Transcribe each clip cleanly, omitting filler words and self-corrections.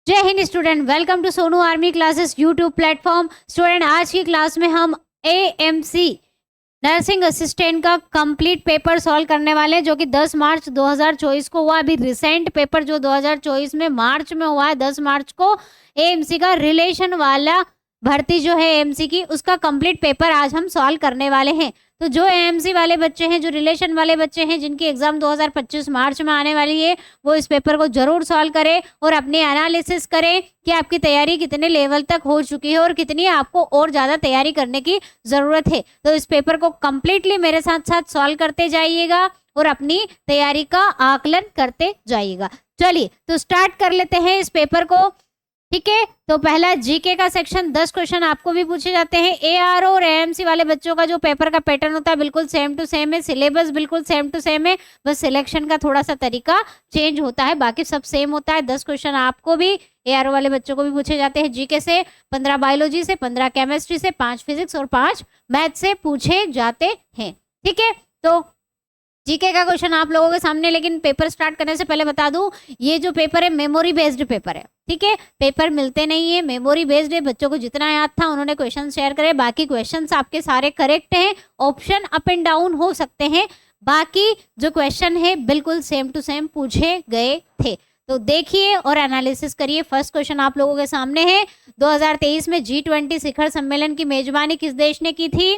जय हिंद student, welcome to Sonu army classes YouTube platform. Student, आज की क्लास में हम एएमसी नर्सिंग असिस्टेंट का कंप्लीट पेपर सॉल्व करने वाले हैं, जो कि 10 मार्च 2024 को हुआ। अभी रिसेंट पेपर जो 2024 में मार्च में हुआ है, 10 मार्च को एएमसी का रिलेशन वाला भर्ती जो है एएमसी की, उसका कंप्लीट पेपर आज हम सॉल्व करने वाले हैं। तो जो एएमसी वाले बच्चे हैं, जो रिलेशन वाले बच्चे हैं, जिनकी एग्जाम 2025 मार्च में आने वाली है, वो इस पेपर को जरूर सॉल्व करें और अपनी एनालिसिस करें कि आपकी तैयारी कितने लेवल तक हो चुकी है और कितनी आपको और ज़्यादा तैयारी करने की ज़रूरत है। तो इस पेपर को कंप्लीटली मेरे साथ साथ सॉल्व करते जाइएगा और अपनी तैयारी का आकलन करते जाइएगा। चलिए तो स्टार्ट कर लेते हैं इस पेपर को। ठीक है, तो पहला जीके का सेक्शन, 10 क्वेश्चन आपको भी पूछे जाते हैं। एआरओ और एएमसी वाले बच्चों का जो पेपर का पैटर्न होता है बिल्कुल सेम टू सेम है, सिलेबस बिल्कुल सेम टू सेम है, बस सिलेक्शन का थोड़ा सा तरीका चेंज होता है, बाकी सब सेम होता है। 10 क्वेश्चन आपको भी, एआरओ वाले बच्चों को भी पूछे जाते हैं जीके से, 15 बायोलॉजी से, 15 केमिस्ट्री से, 5 फिजिक्स और 5 मैथ से पूछे जाते हैं। ठीक है, तो जीके का क्वेश्चन आप लोगों के सामने, लेकिन पेपर स्टार्ट करने से पहले बता दूं, ये जो पेपर है मेमोरी बेस्ड पेपर है। ठीक है, पेपर मिलते नहीं है, मेमोरी बेस्ड है। बच्चों को जितना याद था उन्होंने क्वेश्चन शेयर करे, बाकी क्वेश्चंस आपके सारे करेक्ट हैं। ऑप्शन अप एंड डाउन हो सकते हैं, बाकी जो क्वेश्चन है बिल्कुल सेम टू सेम पूछे गए थे। तो देखिए और एनालिसिस करिए। फर्स्ट क्वेश्चन आप लोगों के सामने है, 2023 में G20 शिखर सम्मेलन की मेजबानी किस देश ने की थी?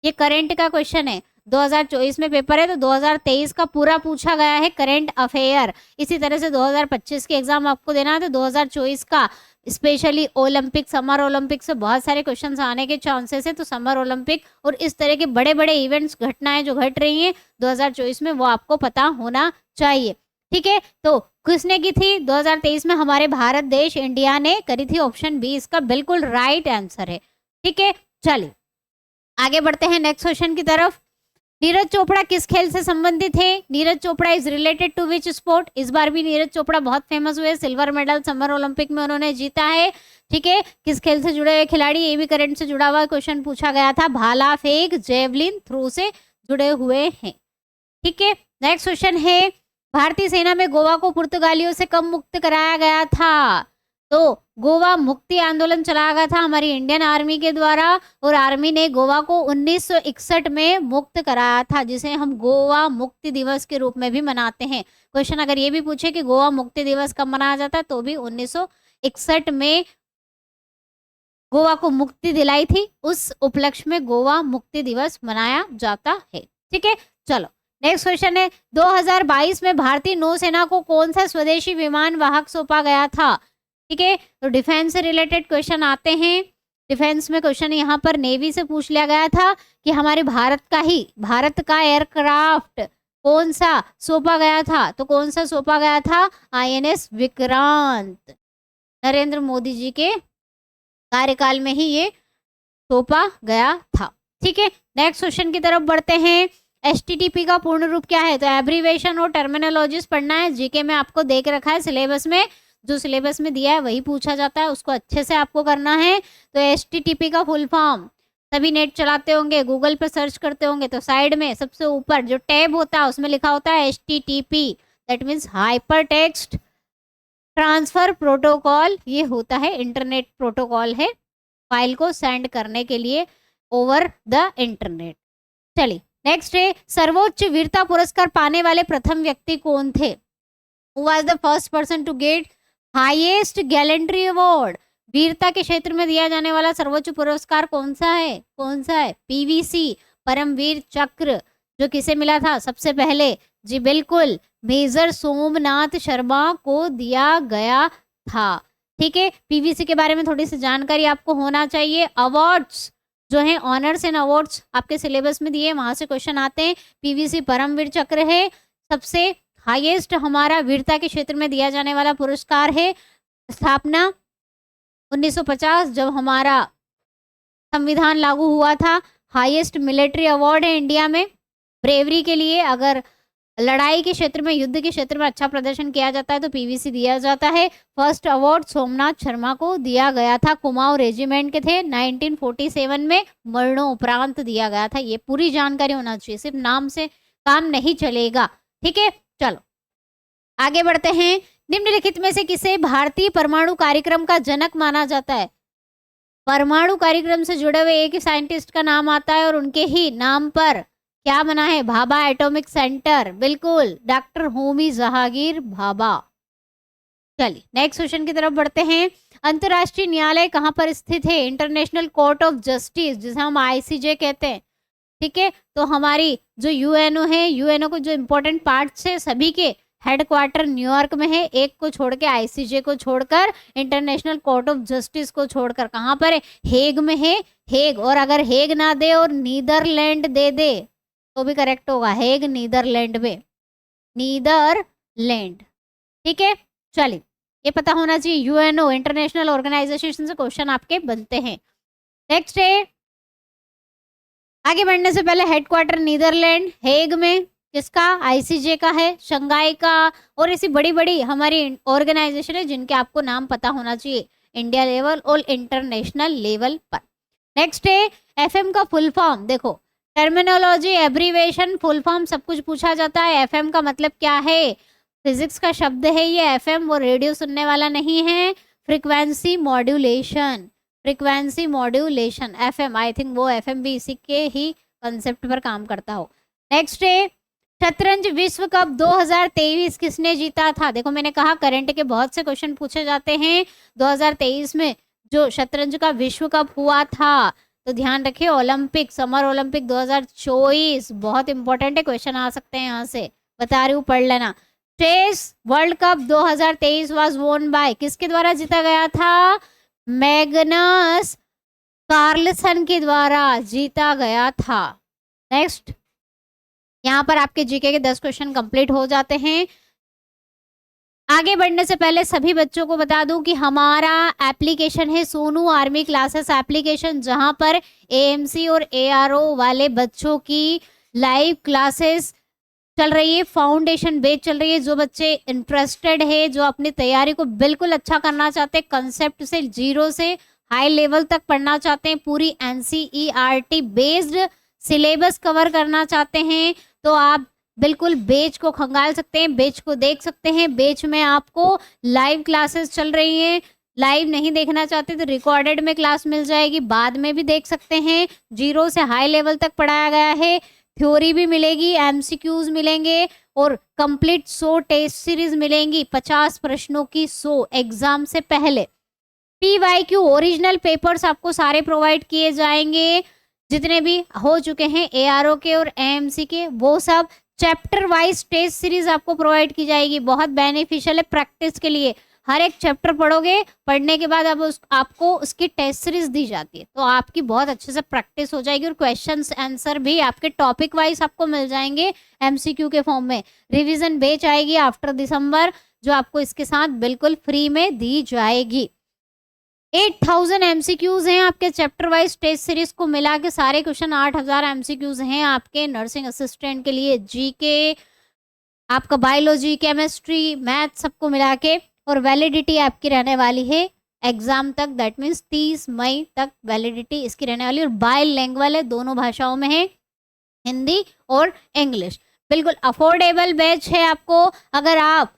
ये करंट का क्वेश्चन है, 2024 में पेपर है तो 2023 का पूरा पूछा गया है, करंट अफेयर। इसी तरह से 2025 की एग्जाम आपको देना है तो 2024 का स्पेशली ओलंपिक, समर ओलंपिक से बहुत सारे क्वेश्चंस आने के चांसेस है। तो समर ओलंपिक और इस तरह के बड़े बड़े इवेंट्स, घटनाएं जो घट रही हैं 2024 में, वो आपको पता होना चाहिए। ठीक है, तो किसने की थी 2023 में? हमारे भारत देश, इंडिया ने करी थी। ऑप्शन बी इसका बिल्कुल राइट आंसर है। ठीक है, चलिए आगे बढ़ते हैं नेक्स्ट क्वेश्चन की तरफ। नीरज चोपड़ा किस खेल से संबंधित है? Neeraj Chopra is related to which sport? इस बार भी नीरज चोपड़ा बहुत फेमस हुए, सिल्वर मेडल समर ओलंपिक में उन्होंने जीता है। ठीक है, किस खेल से जुड़े हुए खिलाड़ी? ये भी करंट से जुड़ा हुआ क्वेश्चन पूछा गया था, भाला फेंक, जेवलिन थ्रो से जुड़े हुए हैं। ठीक है, नेक्स्ट क्वेश्चन है, भारतीय सेना में गोवा को पुर्तगालियों से कब मुक्त कराया गया था? तो गोवा मुक्ति आंदोलन चलाया गया था हमारी इंडियन आर्मी के द्वारा, और आर्मी ने गोवा को 1961 में मुक्त कराया था, जिसे हम गोवा मुक्ति दिवस के रूप में भी मनाते हैं। क्वेश्चन अगर ये भी पूछे कि गोवा मुक्ति दिवस कब मनाया जाता है, तो भी 1961 में गोवा को मुक्ति दिलाई थी, उस उपलक्ष्य में गोवा मुक्ति दिवस मनाया जाता है। ठीक है, चलो नेक्स्ट क्वेश्चन है, 2022 में भारतीय नौसेना को कौन सा स्वदेशी विमान वाहक सौंपा गया था? ठीक है, तो डिफेंस से रिलेटेड क्वेश्चन आते हैं। डिफेंस में क्वेश्चन यहाँ पर नेवी से पूछ लिया गया था कि हमारे भारत का एयरक्राफ्ट कौन सा सौंपा गया था? तो कौन सा सौंपा गया था? INS विक्रांत। नरेंद्र मोदी जी के कार्यकाल में ही ये सौंपा गया था। ठीक है, नेक्स्ट क्वेश्चन की तरफ बढ़ते हैं। HTTP का पूर्ण रूप क्या है? तो एब्रीवेशन और टर्मिनोलॉजीज पढ़ना है। जीके में आपको देख रखा है सिलेबस में, जो सिलेबस में दिया है वही पूछा जाता है, उसको अच्छे से आपको करना है। तो HTTP का फुल फॉर्म, सभी नेट चलाते होंगे, गूगल पे सर्च करते होंगे, तो साइड में सबसे ऊपर जो टैब होता है उसमें लिखा होता है HTTP, that means hyper text transfer protocol. ये होता है इंटरनेट प्रोटोकॉल है, फाइल को सेंड करने के लिए ओवर द इंटरनेट। चलिए नेक्स्ट है, सर्वोच्च वीरता पुरस्कार पाने वाले प्रथम व्यक्ति कौन थे? Who was the first person to get highest gallantry award? वीरता के क्षेत्र में दिया जाने वाला सर्वोच्च पुरस्कार कौन सा है? PVC, परमवीर चक्र, जो किसे मिला था सबसे पहले? जी बिल्कुल, मेजर सोमनाथ शर्मा को दिया गया था। ठीक है, PVC के बारे में थोड़ी सी जानकारी आपको होना चाहिए। अवार्ड्स जो है, ऑनर्स एंड अवार्ड्स आपके सिलेबस में दिए, वहां से क्वेश्चन आते हैं। PVC परमवीर चक्र है, सबसे हाईएस्ट हमारा वीरता के क्षेत्र में दिया जाने वाला पुरस्कार है। स्थापना 1950, जब हमारा संविधान लागू हुआ था। हाईएस्ट मिलिट्री अवार्ड है इंडिया में ब्रेवरी के लिए, अगर लड़ाई के क्षेत्र में, युद्ध के क्षेत्र में अच्छा प्रदर्शन किया जाता है तो PVC दिया जाता है। फर्स्ट अवार्ड सोमनाथ शर्मा को दिया गया था, कुमाऊं रेजिमेंट के थे, 1947 में मरणोपरांत दिया गया था। ये पूरी जानकारी होना चाहिए, सिर्फ नाम से काम नहीं चलेगा। ठीक है, चलो आगे बढ़ते हैं। निम्नलिखित में से किसे भारतीय परमाणु कार्यक्रम का जनक माना जाता है? परमाणु कार्यक्रम से जुड़े हुए एक ही साइंटिस्ट का नाम आता है और उनके ही नाम पर क्या बना है? Bhabha atomic centre. बिल्कुल, डॉक्टर होमी जहांगीर भाभा। चलिए नेक्स्ट क्वेश्चन की तरफ बढ़ते हैं। अंतर्राष्ट्रीय न्यायालय कहाँ पर स्थित है? इंटरनेशनल कोर्ट ऑफ जस्टिस, जिसे हम आईसीजे कहते हैं। ठीक है, तो हमारी जो यूएनओ है, यूएनओ को जो इंपॉर्टेंट पार्ट्स है सभी के हेडक्वार्टर न्यूयॉर्क में है, एक को छोड़ के, आईसीजे को छोड़कर, इंटरनेशनल कोर्ट ऑफ जस्टिस को छोड़कर कहाँ पर है? हेग में है। हेग, और अगर हेग ना दे और नीदरलैंड दे दे तो भी करेक्ट होगा। हेग नीदरलैंड में, नीदरलैंड। ठीक है, चलिए ये पता होना चाहिए, यूएनओ इंटरनेशनल ऑर्गेनाइजेशन से क्वेश्चन आपके बनते हैं। नेक्स्ट है, आगे बढ़ने से पहले हेडक्वार्टर नीदरलैंड, हेग में, किसका? आईसीजे का है, शंघाई का, और ऐसी बड़ी बड़ी हमारी ऑर्गेनाइजेशन है जिनके आपको नाम पता होना चाहिए इंडिया लेवल और इंटरनेशनल लेवल पर। नेक्स्ट है एफएम का फुल फॉर्म। देखो, टर्मिनोलॉजी, एब्रीवेशन, फुल फॉर्म सब कुछ पूछा जाता है। एफएम का मतलब क्या है? फिजिक्स का शब्द है ये एफएम, वो रेडियो सुनने वाला नहीं है। Frequency modulation, frequency modulation FM, I think वो एफएम भी इसी के ही कंसेप्ट पर काम करता हो। नेक्स्ट है शतरंज विश्व कप 2023 किसने जीता था? देखो मैंने कहा करंट के बहुत से क्वेश्चन पूछे जाते हैं। 2023 में जो शतरंज का विश्व कप हुआ था, तो ध्यान रखिए, ओलंपिक, समर ओलंपिक 2024 बहुत इंपॉर्टेंट है, क्वेश्चन आ सकते हैं यहाँ से, बता रही हूँ, पढ़ लेना। चेस वर्ल्ड कप 2023 वाज वोन बाय, किसके द्वारा जीता गया था? मैग्नस कार्लसन के द्वारा जीता गया था। नेक्स्ट, यहाँ पर आपके जीके के 10 क्वेश्चन कंप्लीट हो जाते हैं। आगे बढ़ने से पहले सभी बच्चों को बता दूं कि हमारा एप्लीकेशन है सोनू आर्मी क्लासेस एप्लीकेशन, जहां पर एएमसी और एआरओ वाले बच्चों की लाइव क्लासेस चल रही है, फाउंडेशन बेच चल रही है। जो बच्चे इंटरेस्टेड है, जो अपनी तैयारी को बिल्कुल अच्छा करना चाहते हैं, कंसेप्ट से, जीरो से हाई लेवल तक पढ़ना चाहते हैं, पूरी एनसीईआरटी बेस्ड सिलेबस कवर करना चाहते हैं, तो आप बिल्कुल बेच को खंगाल सकते हैं, बेच को देख सकते हैं। बेच में आपको लाइव क्लासेस चल रही हैं। लाइव नहीं देखना चाहते तो रिकॉर्डेड में क्लास मिल जाएगी, बाद में भी देख सकते हैं। जीरो से हाई लेवल तक पढ़ाया गया है, थ्योरी भी मिलेगी, एमसीक्यूज मिलेंगे और कंप्लीट 100 टेस्ट सीरीज मिलेंगी, 50 प्रश्नों की 100 एग्जाम से पहले। पीवाईक्यू ओरिजिनल पेपर्स आपको सारे प्रोवाइड किए जाएंगे, जितने भी हो चुके हैं एआरओ के और एएमसी के, वो सब चैप्टर वाइज टेस्ट सीरीज आपको प्रोवाइड की जाएगी। बहुत बेनिफिशियल है प्रैक्टिस के लिए। हर एक चैप्टर पढ़ोगे, पढ़ने के बाद अब आपको उसकी टेस्ट सीरीज दी जाती है, तो आपकी बहुत अच्छे से प्रैक्टिस हो जाएगी और क्वेश्चंस आंसर भी आपके टॉपिक वाइज आपको मिल जाएंगे एमसीक्यू के फॉर्म में। रिवीजन बेच आएगी आफ्टर दिसंबर, जो आपको इसके साथ बिल्कुल फ्री में दी जाएगी। 8000 एमसीक्यूज हैं आपके चैप्टर वाइज टेस्ट सीरीज को मिला के, सारे क्वेश्चन 8000 एमसीक्यूज हैं आपके नर्सिंग असिस्टेंट के लिए। जीके, आपका बायोलॉजी, केमिस्ट्री, मैथ सबको मिला के, और वैलिडिटी आपकी रहने वाली है एग्जाम तक, दैट मीन्स 30 मई तक वैलिडिटी इसकी रहने वाली, और बाइलिंगुअल है, दोनों भाषाओं में है, हिंदी और इंग्लिश। बिल्कुल अफोर्डेबल बैच है आपको। अगर आप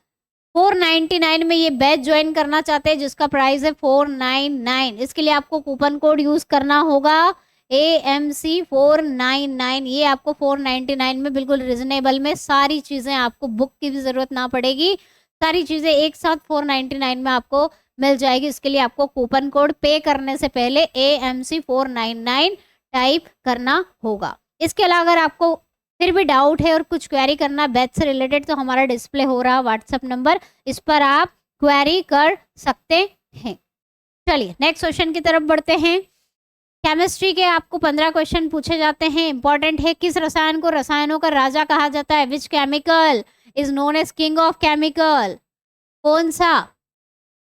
499 में ये बैच ज्वाइन करना चाहते हैं, जिसका प्राइस है 499, इसके लिए आपको कूपन कोड यूज करना होगा AMC 499। ये आपको 499 में बिल्कुल रिजनेबल में सारी चीजें, आपको बुक की भी जरूरत ना पड़ेगी, सारी चीजें एक साथ 499 में आपको मिल जाएगी। इसके लिए आपको कूपन कोड पे करने से पहले AMC 499 टाइप करना होगा। इसके अलावा अगर आपको फिर भी डाउट है और कुछ क्वेरी करना बैच से रिलेटेड, तो हमारा डिस्प्ले हो रहा व्हाट्सएप नंबर, इस पर आप क्वेरी कर सकते हैं। चलिए नेक्स्ट क्वेश्चन की तरफ बढ़ते हैं। केमिस्ट्री के आपको 15 क्वेश्चन पूछे जाते हैं, इंपॉर्टेंट है। किस रसायन को रसायनों का राजा कहा जाता है? Which chemical is known as king of chemical? कौन सा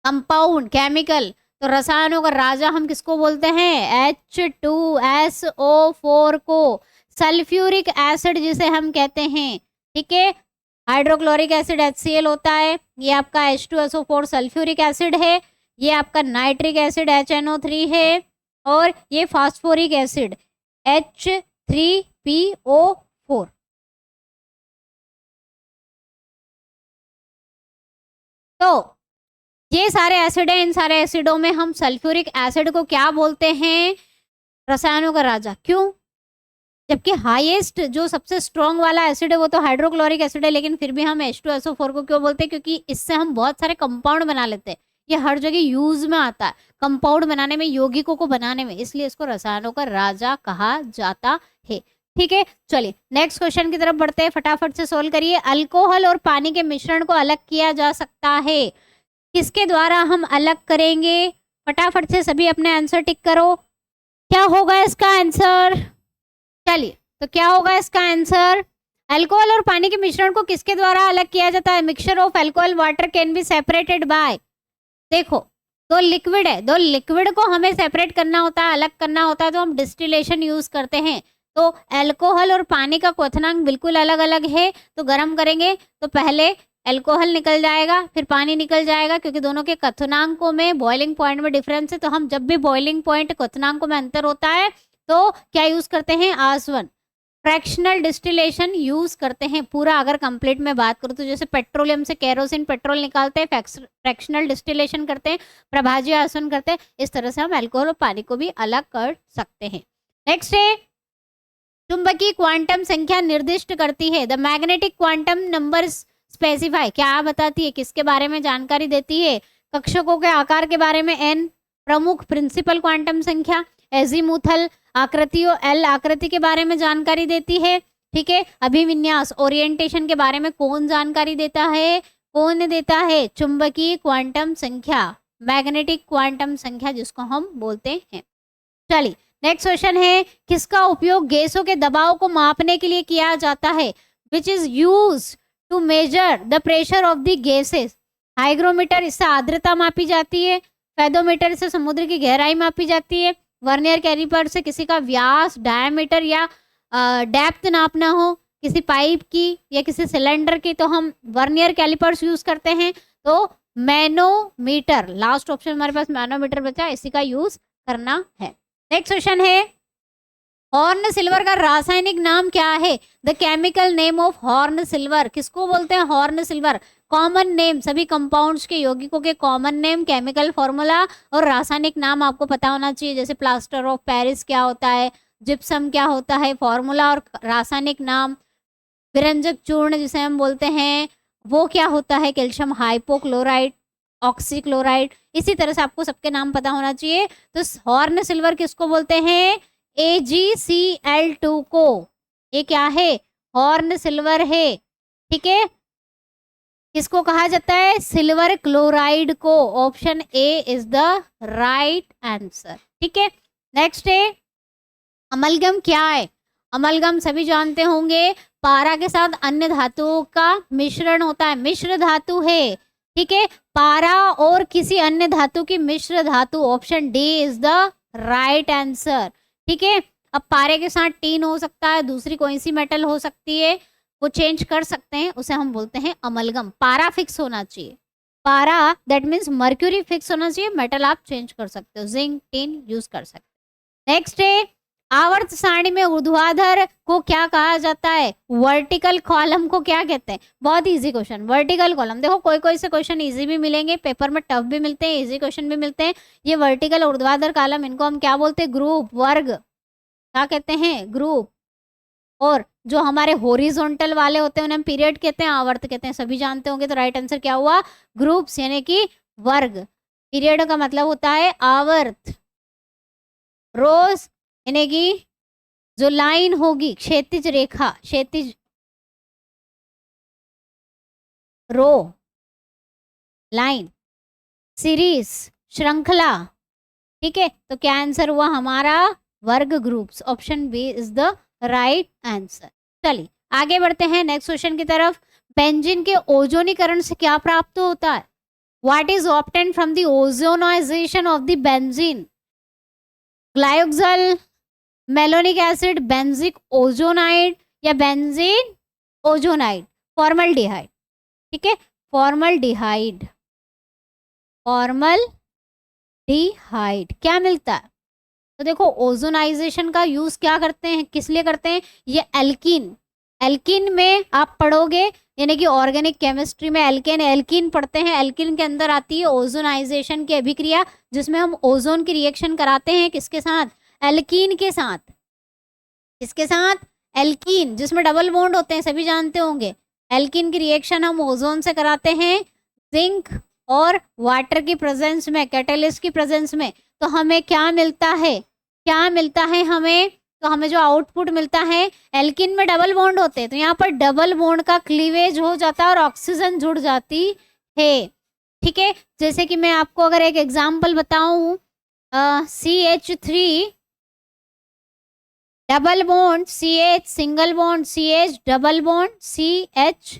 कंपाउंड, केमिकल, तो रसायनों का राजा हम किसको बोलते हैं? H2SO4 को। सल्फ्यूरिक एसिड जिसे हम कहते हैं, ठीक है, हाइड्रोक्लोरिक एसिड HCl होता है, ये आपका H2SO4 सल्फ्यूरिक एसिड है, ये आपका नाइट्रिक एसिड HNO3 है, और ये फास्फोरिक एसिड H3PO4। तो ये सारे एसिड हैं, इन सारे एसिडों में हम सल्फ्यूरिक एसिड को क्या बोलते हैं? रसायनों का राजा। क्यों? जबकि हाईएस्ट जो सबसे स्ट्रॉन्ग वाला एसिड है वो तो हाइड्रोक्लोरिक एसिड है, लेकिन फिर भी हम H2SO4 को क्यों बोलते हैं? क्योंकि इससे हम बहुत सारे कंपाउंड बना लेते हैं। ये हर जगह यूज में आता है, कंपाउंड बनाने में, यौगिकों को बनाने में, इसलिए इसको रसायनों का राजा कहा जाता है। ठीक है, चलिए नेक्स्ट क्वेश्चन की तरफ बढ़ते हैं, फटाफट से सोल्व करिए। अल्कोहल और पानी के मिश्रण को अलग किया जा सकता है, किसके द्वारा हम अलग करेंगे? फटाफट से सभी अपने आंसर टिक करो। क्या होगा इसका आंसर? चलिए, तो क्या होगा इसका आंसर? अल्कोहल और पानी के मिश्रण को किसके द्वारा अलग किया जाता है? Mixture of alcohol water can be separated by, देखो दो लिक्विड है, दो लिक्विड को हमें सेपरेट करना होता है, अलग करना होता है, तो हम डिस्टिलेशन यूज करते हैं। तो अल्कोहल और पानी का क्वथनांक बिल्कुल अलग अलग है, तो गर्म करेंगे तो पहले अल्कोहल निकल जाएगा, फिर पानी निकल जाएगा, क्योंकि दोनों के क्वथनांकों में बॉइलिंग पॉइंट में डिफरेंस है। तो हम जब भी बॉइलिंग पॉइंट क्वथनांकों में अंतर होता है तो क्या यूज करते हैं? आसवन, फ्रैक्शनल डिस्टिलेशन यूज करते हैं। पूरा अगर कंप्लीट में बात करूँ तो जैसे पेट्रोलियम से केरोसिन पेट्रोल निकालते हैं, फ्रैक्शनल डिस्टिलेशन करते हैं, प्रभाज्य आसवन करते हैं। इस तरह से हम अल्कोहल और पानी को भी अलग कर सकते हैं। नेक्स्ट है, चुंबकीय क्वांटम संख्या निर्दिष्ट करती है। The magnetic quantum number specify, क्या बताती है? किसके बारे में जानकारी देती है? कक्षकों के आकार के बारे में n, प्रमुख प्रिंसिपल क्वांटम संख्या, एजीमुथल आकृतियों L आकृति के बारे में जानकारी देती है। ठीक है, अभिविन्यास ओरिएंटेशन के बारे में कौन जानकारी देता है? कौन देता है? चुंबकीय क्वांटम संख्या, मैग्नेटिक क्वांटम संख्या जिसको हम बोलते हैं। चलिए नेक्स्ट क्वेश्चन है, किसका उपयोग गैसों के दबाव को मापने के लिए किया जाता है? Which is use to measure the pressure of the gases. Hygrometer, इससे आर्द्रता मापी जाती है। फेदोमीटर से समुद्र की गहराई मापी जाती है। वर्नियर कैलिपर से किसी का व्यास, डायमीटर या डेप्थ नापना हो, किसी पाइप की या किसी सिलेंडर की, तो हम वर्नियर कैलिपर्स यूज करते हैं। तो मैनोमीटर, लास्ट ऑप्शन हमारे पास मैनोमीटर बचा, इसी का यूज करना है। नेक्स्ट क्वेश्चन है, हॉर्न सिल्वर का रासायनिक नाम क्या है? The chemical name of horn silver, किसको बोलते हैं? Horn silver. कॉमन नेम, सभी कंपाउंड्स के यौगिकों के कॉमन नेम, केमिकल फॉर्मूला और रासायनिक नाम आपको पता होना चाहिए। जैसे प्लास्टर ऑफ पेरिस क्या होता है, जिप्सम क्या होता है, फॉर्मूला और रासायनिक नाम। विरंजक चूर्ण जिसे हम बोलते हैं वो क्या होता है? Calcium hypochloride, oxychloride. इसी तरह से आपको सबके नाम पता होना चाहिए। तो हॉर्न सिल्वर किसको बोलते हैं? AgCl2 को। ये क्या है? हॉर्न सिल्वर है। ठीक है, किसको कहा जाता है? सिल्वर क्लोराइड को। Option A is the right answer. ठीक है, नेक्स्ट है, अमलगम क्या है? अमलगम सभी जानते होंगे, पारा के साथ अन्य धातुओं का मिश्रण होता है, मिश्र धातु है। ठीक है, पारा और किसी अन्य धातु की मिश्र धातु। Option D is the right answer. ठीक है, अब पारे के साथ टीन हो सकता है, दूसरी कोई सी मेटल हो सकती है, वो चेंज कर सकते हैं, उसे हम बोलते हैं अमलगम। पारा फिक्स होना चाहिए, पारा दैट मीन्स मर्क्यूरी फिक्स होना चाहिए, मेटल आप चेंज कर सकते हो, जिंक, टिन यूज कर सकते हो। नेक्स्ट है, आवर्त सारणी में ऊर्ध्वाधर को क्या कहा जाता है? वर्टिकल कॉलम को क्या कहते हैं? बहुत इजी क्वेश्चन, वर्टिकल कॉलम। देखो कोई कोई से क्वेश्चन इजी भी मिलेंगे, पेपर में टफ भी मिलते हैं, इजी क्वेश्चन भी मिलते हैं। ये वर्टिकल ऊर्ध्वाधर कॉलम, इनको हम क्या बोलते हैं? ग्रुप, वर्ग, क्या कहते हैं? ग्रुप। और जो हमारे हॉरिजॉन्टल वाले होते हैं उन्हें हम पीरियड कहते हैं, आवर्त कहते हैं, सभी जानते होंगे। तो राइट आंसर क्या हुआ? ग्रुप्स यानी कि वर्ग। पीरियड का मतलब होता है आवर्त। रोज यानी कि जो लाइन होगी, क्षैतिज रेखा, क्षैतिज रो, लाइन, सीरीज, श्रृंखला। ठीक है, तो क्या आंसर हुआ हमारा? वर्ग, groups. Option B is the right answer. चलिए आगे बढ़ते हैं नेक्स्ट क्वेश्चन की तरफ। बेंजीन के ओजोनीकरण से क्या प्राप्त होता है? What is obtained from the ozonization of the benzene? Glycol, malonic acid, benzic ozonide या बेंजीन ओजोनाइड? फॉर्मल्डिहाइड। ठीक है, फॉर्मल्डिहाइड, फॉर्मल्डिहाइड क्या मिलता है? तो देखो ओजोनाइजेशन का यूज क्या करते हैं, किस लिए करते हैं? ये एल्कीन, एल्कीन में आप पढ़ोगे, यानी कि ऑर्गेनिक केमिस्ट्री में एल्कीन पढ़ते हैं। एल्कीन के अंदर आती है ओजोनाइजेशन की अभिक्रिया, जिसमें हम ओजोन की रिएक्शन कराते हैं किसके साथ? एल्कीन के साथ। किसके साथ? एल्कीन, जिसमें डबल बॉन्ड होते हैं, सभी जानते होंगे। एल्कीन की रिएक्शन हम ओजोन से कराते हैं जिंक और वाटर की प्रेजेंस में, कैटलिस्ट की प्रेजेंस में। तो हमें क्या मिलता है? क्या मिलता है हमें? तो हमें जो आउटपुट मिलता है, एल्कीन में डबल बॉन्ड होते हैं, तो यहाँ पर डबल बॉन्ड का क्लीवेज हो जाता है और ऑक्सीजन जुड़ जाती है। ठीक है, जैसे कि मैं आपको अगर एक एग्जाम्पल बताऊं, CH3 double bond CH, single bond CH, double bond CH,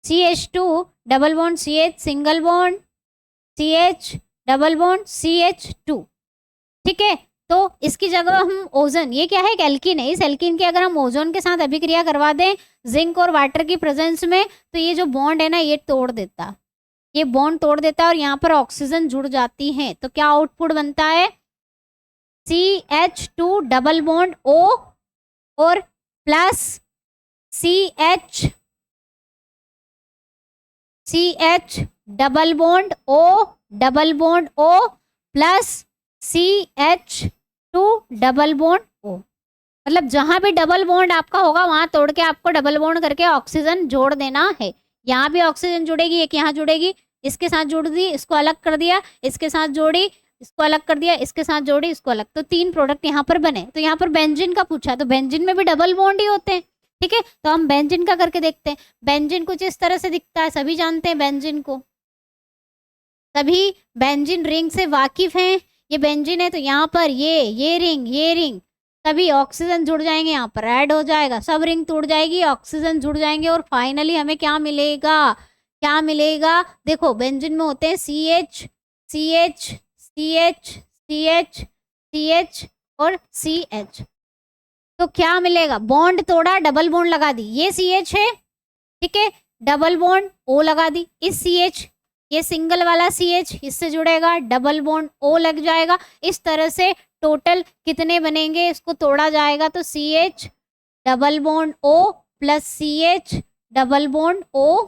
CH2 double bond CH, single bond CH, double bond CH2। ठीक है, तो इसकी जगह हम ओजोन, ये क्या है? एक एल्कीन है, इस एल्कीन की अगर हम ओजोन के साथ अभिक्रिया करवा दें जिंक और वाटर की प्रेजेंस में, तो ये जो बॉन्ड है ना, ये तोड़ देता, ये बॉन्ड तोड़ देता है और यहाँ पर ऑक्सीजन जुड़ जाती है। तो क्या आउटपुट बनता है? CH2 डबल बॉन्ड O और plus CH double bond O, double bond O plus CH2 double bond O। मतलब जहां भी डबल बॉन्ड आपका होगा वहां तोड़ के आपको डबल बॉन्ड करके ऑक्सीजन जोड़ देना है। यहाँ भी ऑक्सीजन जुड़ेगी, एक यहाँ जुड़ेगी, इसके साथ जोड़ दी, इसको अलग कर दिया, इसके साथ जोड़ी, इसको अलग कर दिया, इसके साथ जोड़ी, इसको अलग, तो 3 प्रोडक्ट यहाँ पर बने। तो यहाँ पर बेंजीन का पूछा, तो बेंजीन में भी डबल बॉन्ड ही होते हैं। ठीक है, तो हम बेंजीन का करके देखते हैं। बेंजीन कुछ इस तरह से दिखता है, सभी जानते हैं बेंजीन को, सभी बेंजीन रिंग से वाकिफ हैं। ये बेंजीन है, तो यहाँ पर ये रिंग सभी ऑक्सीजन जुड़ जाएंगे, यहाँ पर ऐड हो जाएगा, सब रिंग टूट जाएगी, ऑक्सीजन जुड़ जाएंगे और फाइनली हमें क्या मिलेगा? क्या मिलेगा? देखो बेंजीन में होते हैं CH, CH, CH, CH, CH और CH। तो क्या मिलेगा? बॉन्ड तोड़ा, डबल बॉन्ड लगा दी, ये CH है, ठीक है, डबल बॉन्ड O लगा दी, इस CH, ये सिंगल वाला CH इससे जुड़ेगा, डबल बॉन्ड O लग जाएगा। इस तरह से टोटल कितने बनेंगे, इसको तोड़ा जाएगा तो CH double bond O plus CH double bond O,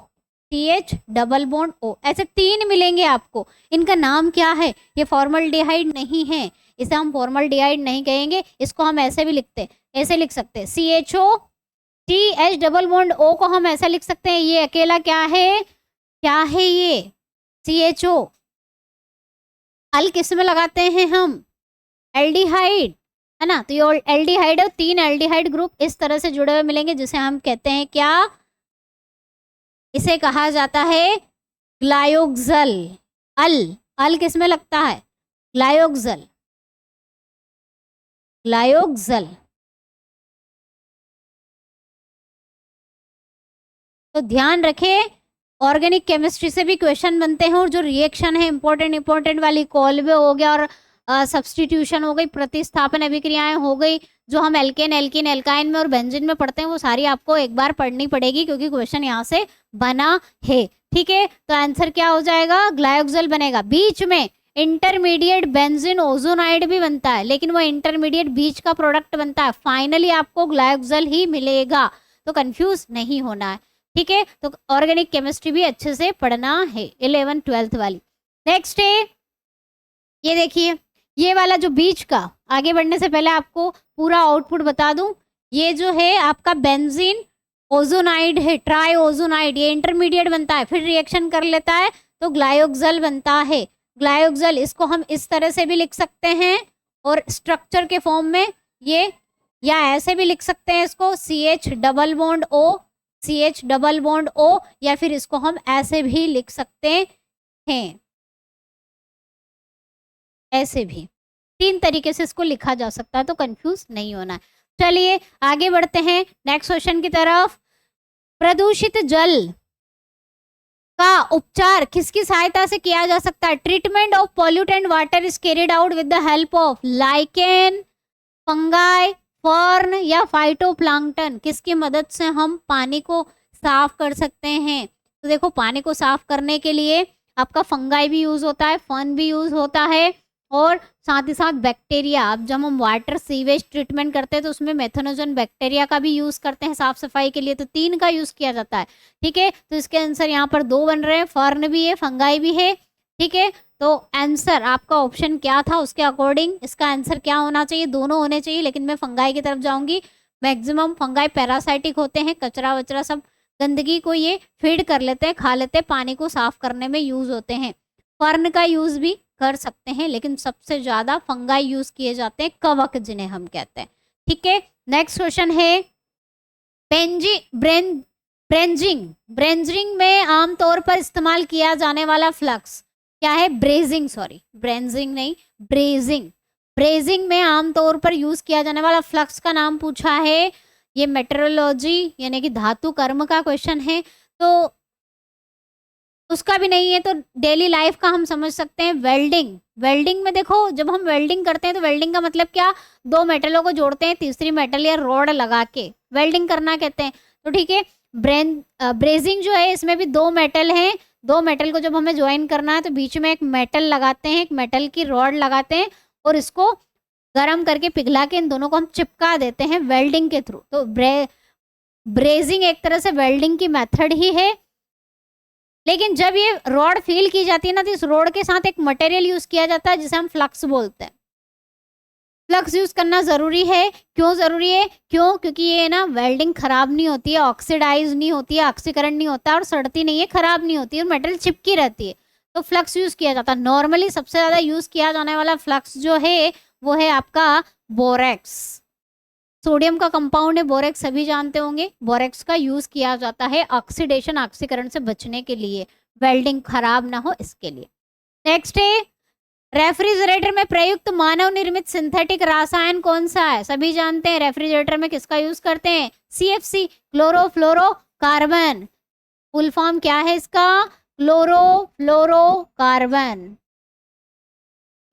CH double bond O, ऐसे 3 मिलेंगे आपको। इनका नाम क्या है? ये फॉर्मल्डिहाइड नहीं है, इसे हम फॉर्मल्डिहाइड नहीं कहेंगे, इसको हम ऐसे भी लिखते हैं, ऐसे लिख सकते हैं CHO, TH double bond O को हम ऐसा लिख सकते हैं, ये अकेला क्या है? क्या है ये? CHO। अल किस में लगाते हैं हम? एल्डिहाइड, है ना, तो ये एल्डिहाइड है, 3 एल्डिहाइड ग्रुप इस तरह से जुड़े हुए मिलेंगे, जिसे हम कहते हैं क्या? इसे कहा जाता है ग्लायोक्सल। अल किस में लगता है? Glyoxal, glyoxal. तो ध्यान रखें, ऑर्गेनिक केमिस्ट्री से भी क्वेश्चन बनते हैं, और जो रिएक्शन है इंपॉर्टेंट वाली, कॉल्वे हो गया और सब्सटीट्यूशन हो गई, प्रतिस्थापन अभिक्रियाएं हो गई, जो हम एल्केन, एल्कीन, एल्काइन में और बेंजीन में पढ़ते हैं, वो सारी आपको एक बार पढ़नी पड़ेगी, क्योंकि क्वेश्चन यहाँ से बना है। ठीक है, तो आंसर क्या हो जाएगा? ग्लायोक्सल बनेगा। बीच में इंटरमीडिएट बेंजीन ओजोनाइड भी बनता है, लेकिन वो इंटरमीडिएट बीच का प्रोडक्ट बनता है, फाइनली आपको ग्लायोक्सल ही मिलेगा, तो कंफ्यूज नहीं होना है। ठीक है, तो ऑर्गेनिक केमिस्ट्री भी अच्छे से पढ़ना है, 11th 12th वाली। नेक्स्ट है, ये देखिए, ये वाला जो बीच का, आगे बढ़ने से पहले आपको पूरा आउटपुट बता दूं, ये जो है आपका बेंजीन ओजोनाइड है, ट्राई ओजोनाइड, ये इंटरमीडिएट बनता है, फिर रिएक्शन कर लेता है तो ग्लायोक्सल बनता है। ग्लायोक्सल, इसको हम इस तरह से भी लिख सकते हैं और स्ट्रक्चर के फॉर्म में ये, या ऐसे भी लिख सकते हैं इसको, CH double bond O, CH double bond O, या फिर इसको हम ऐसे भी लिख सकते हैं, ऐसे भी 3 तरीके से इसको लिखा जा सकता है, तो कंफ्यूज नहीं होना है। चलिए आगे बढ़ते हैं नेक्स्ट क्वेश्चन की तरफ। प्रदूषित जल का उपचार किसकी सहायता से किया जा सकता है? Treatment of pollutant water is carried out with the help of lichen, fungi, fern या फाइटोप्लैंक्टन। किसकी मदद से हम पानी को साफ कर सकते हैं? तो देखो, पानी को साफ करने के लिए आपका फंगाई भी यूज होता है, फर्न भी यूज होता है, और साथ ही साथ बैक्टीरिया। अब जब हम वाटर सीवेज ट्रीटमेंट करते हैं तो उसमें मेथनोजन बैक्टीरिया का भी यूज करते हैं साफ सफाई के लिए, तो 3 का यूज किया जाता है। ठीक है, तो इसके आंसर यहाँ पर 2 बन रहे हैं, फर्न भी है, फंगाई भी है। ठीक है, तो आंसर आपका ऑप्शन क्या था उसके अकॉर्डिंग इसका आंसर क्या होना चाहिए, दोनों होने चाहिए, लेकिन मैं फंगाई की तरफ जाऊंगी। मैक्सिमम फंगाई पैरासाइटिक होते हैं, कचरा वचरा सब गंदगी को ये फीड कर लेते हैं, खा लेते हैं, पानी को साफ करने में यूज होते हैं। फर्न का यूज भी कर सकते हैं, लेकिन सबसे ज्यादा फंगाई यूज किए जाते हैं, कवक जिन्हें हम कहते हैं। ठीक है, नेक्स्ट क्वेश्चन है ब्रेंजिंग। ब्रेंजिंग में आमतौर पर इस्तेमाल किया जाने वाला फ्लक्स क्या है? ब्रेजिंग, सॉरी ब्रेंजिंग नहीं, ब्रेजिंग। ब्रेजिंग में आमतौर पर यूज किया जाने वाला फ्लक्स का नाम पूछा है। ये मेट्रोलॉजी यानी कि धातु कर्म का क्वेश्चन है, तो उसका भी नहीं है, तो डेली लाइफ का हम समझ सकते हैं। वेल्डिंग। वेल्डिंग में देखो, जब हम वेल्डिंग करते हैं तो वेल्डिंग का मतलब क्या, 2 मेटलों को जोड़ते हैं, तीसरी मेटल या रॉड लगा के वेल्डिंग करना कहते हैं। तो ठीक है, ब्रेजिंग जो है इसमें भी 2 मेटल हैं, 2 मेटल को जब हमें ज्वाइन करना है तो बीच में एक मेटल लगाते हैं, एक मेटल की रॉड लगाते हैं और इसको गर्म करके पिघला के इन दोनों को हम चिपका देते हैं वेल्डिंग के थ्रू। तो ब्रेजिंग एक तरह से वेल्डिंग की मेथड ही है। लेकिन जब ये रॉड फील की जाती है ना, तो इस रॉड के साथ एक मटेरियल यूज किया जाता है जिसे हम फ्लक्स बोलते हैं। फ्लक्स यूज करना जरूरी है। क्यों जरूरी है? क्योंकि ये ना वेल्डिंग खराब नहीं होती है, ऑक्सीडाइज नहीं होती है, ऑक्सीकरण नहीं होता और सड़ती नहीं है, खराब नहीं होती है और मेटल चिपकी रहती है, तो फ्लक्स यूज किया जाता है। नॉर्मली सबसे ज्यादा यूज किया जाने वाला फ्लक्स जो है वो है आपका बोरेक्स। सोडियम का कंपाउंड है बोरेक्स, सभी जानते होंगे। बोरेक्स का यूज किया जाता है ऑक्सीडेशन, ऑक्सीकरण से बचने के लिए, वेल्डिंग खराब ना हो इसके लिए। नेक्स्ट है रेफ्रिजरेटर में प्रयुक्त मानव निर्मित सिंथेटिक रसायन कौन सा है? सभी जानते हैं रेफ्रिजरेटर में किसका यूज करते हैं? CFC, chlorofluorocarbon. फुल फॉर्म क्या है इसका? क्लोरोफ्लोरोकार्बन।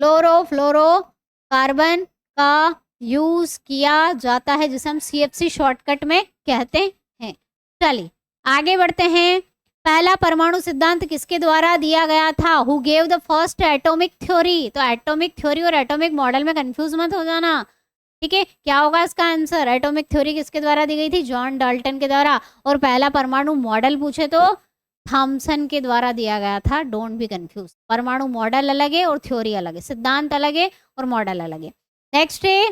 क्लोरोफ्लोरोकार्बन का यूज किया जाता है, जिसे हम CFC शॉर्टकट में कहते हैं। चलिए आगे बढ़ते हैं। पहला परमाणु सिद्धांत किसके द्वारा दिया गया था? Who gave the first atomic theory? तो एटॉमिक थ्योरी और एटॉमिक मॉडल में कंफ्यूज मत हो जाना। ठीक है, क्या होगा इसका आंसर? एटॉमिक थ्योरी किसके द्वारा दी गई थी? जॉन डाल्टन के द्वारा। और पहला परमाणु मॉडल पूछे तो थॉमसन के द्वारा दिया गया था। डोंट बी कंफ्यूज, परमाणु मॉडल अलग है और थ्योरी अलग है, सिद्धांत अलग है और मॉडल अलग है। नेक्स्ट है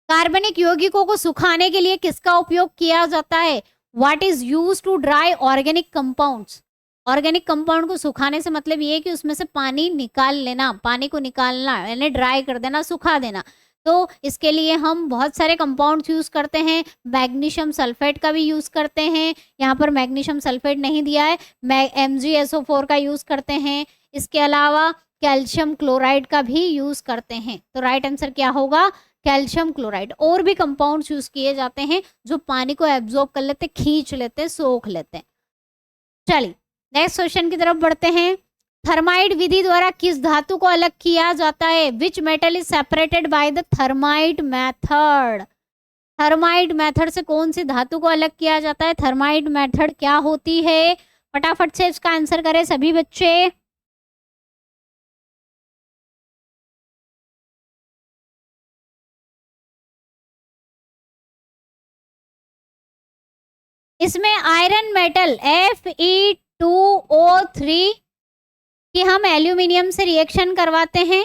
कार्बनिक यौगिकों को सुखाने के लिए किसका उपयोग किया जाता है? What is use to dry organic compounds? Organic compound को सुखाने से मतलब ये है कि उसमें से पानी निकाल लेना, पानी को निकालना यानी ड्राई कर देना, सुखा देना। तो इसके लिए हम बहुत सारे कंपाउंड्स यूज करते हैं। मैग्नीशियम सल्फेट का भी यूज करते हैं, यहाँ पर मैग्नीशियम सल्फेट नहीं दिया है, MgSO4 का यूज करते हैं। इसके अलावा कैल्शियम क्लोराइड का भी यूज करते हैं। तो राइट आंसर क्या होगा? Calcium chloride. और भी कंपाउंड्स यूज किए जाते हैं जो पानी को एब्जॉर्ब कर लेते, खींच लेते, सोख लेते हैं। चलिए नेक्स्ट क्वेश्चन की तरफ बढ़ते हैं। थर्माइट विधि द्वारा किस धातु को अलग किया जाता है? Which metal is separated by the thermite method? Thermite method से कौन सी धातु को अलग किया जाता है? थर्माइट मेथड क्या होती है? फटाफट से इसका आंसर करें सभी बच्चे। इसमें आयरन मेटल Fe2O3 कि हम एल्यूमिनियम से रिएक्शन करवाते हैं।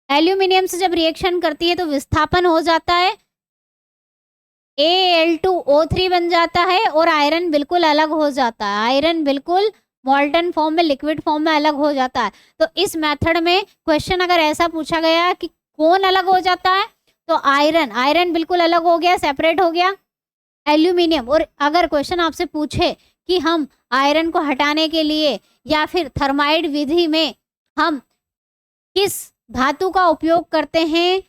एल्यूमिनियम से जब रिएक्शन करती है तो विस्थापन हो जाता है, Al2O3 बन जाता है और आयरन बिल्कुल अलग हो जाता है। आयरन बिल्कुल मॉल्टन फॉर्म में, लिक्विड फॉर्म में अलग हो जाता है। तो इस मेथड में क्वेश्चन अगर ऐसा पूछा गया कि कौन अलग हो जाता है, तो आयरन बिल्कुल अलग हो गया, सेपरेट हो गया एल्यूमिनियम। और अगर क्वेश्चन आपसे पूछे कि हम आयरन को हटाने के लिए या फिर थर्माइट विधि में हम किस धातु का उपयोग करते हैं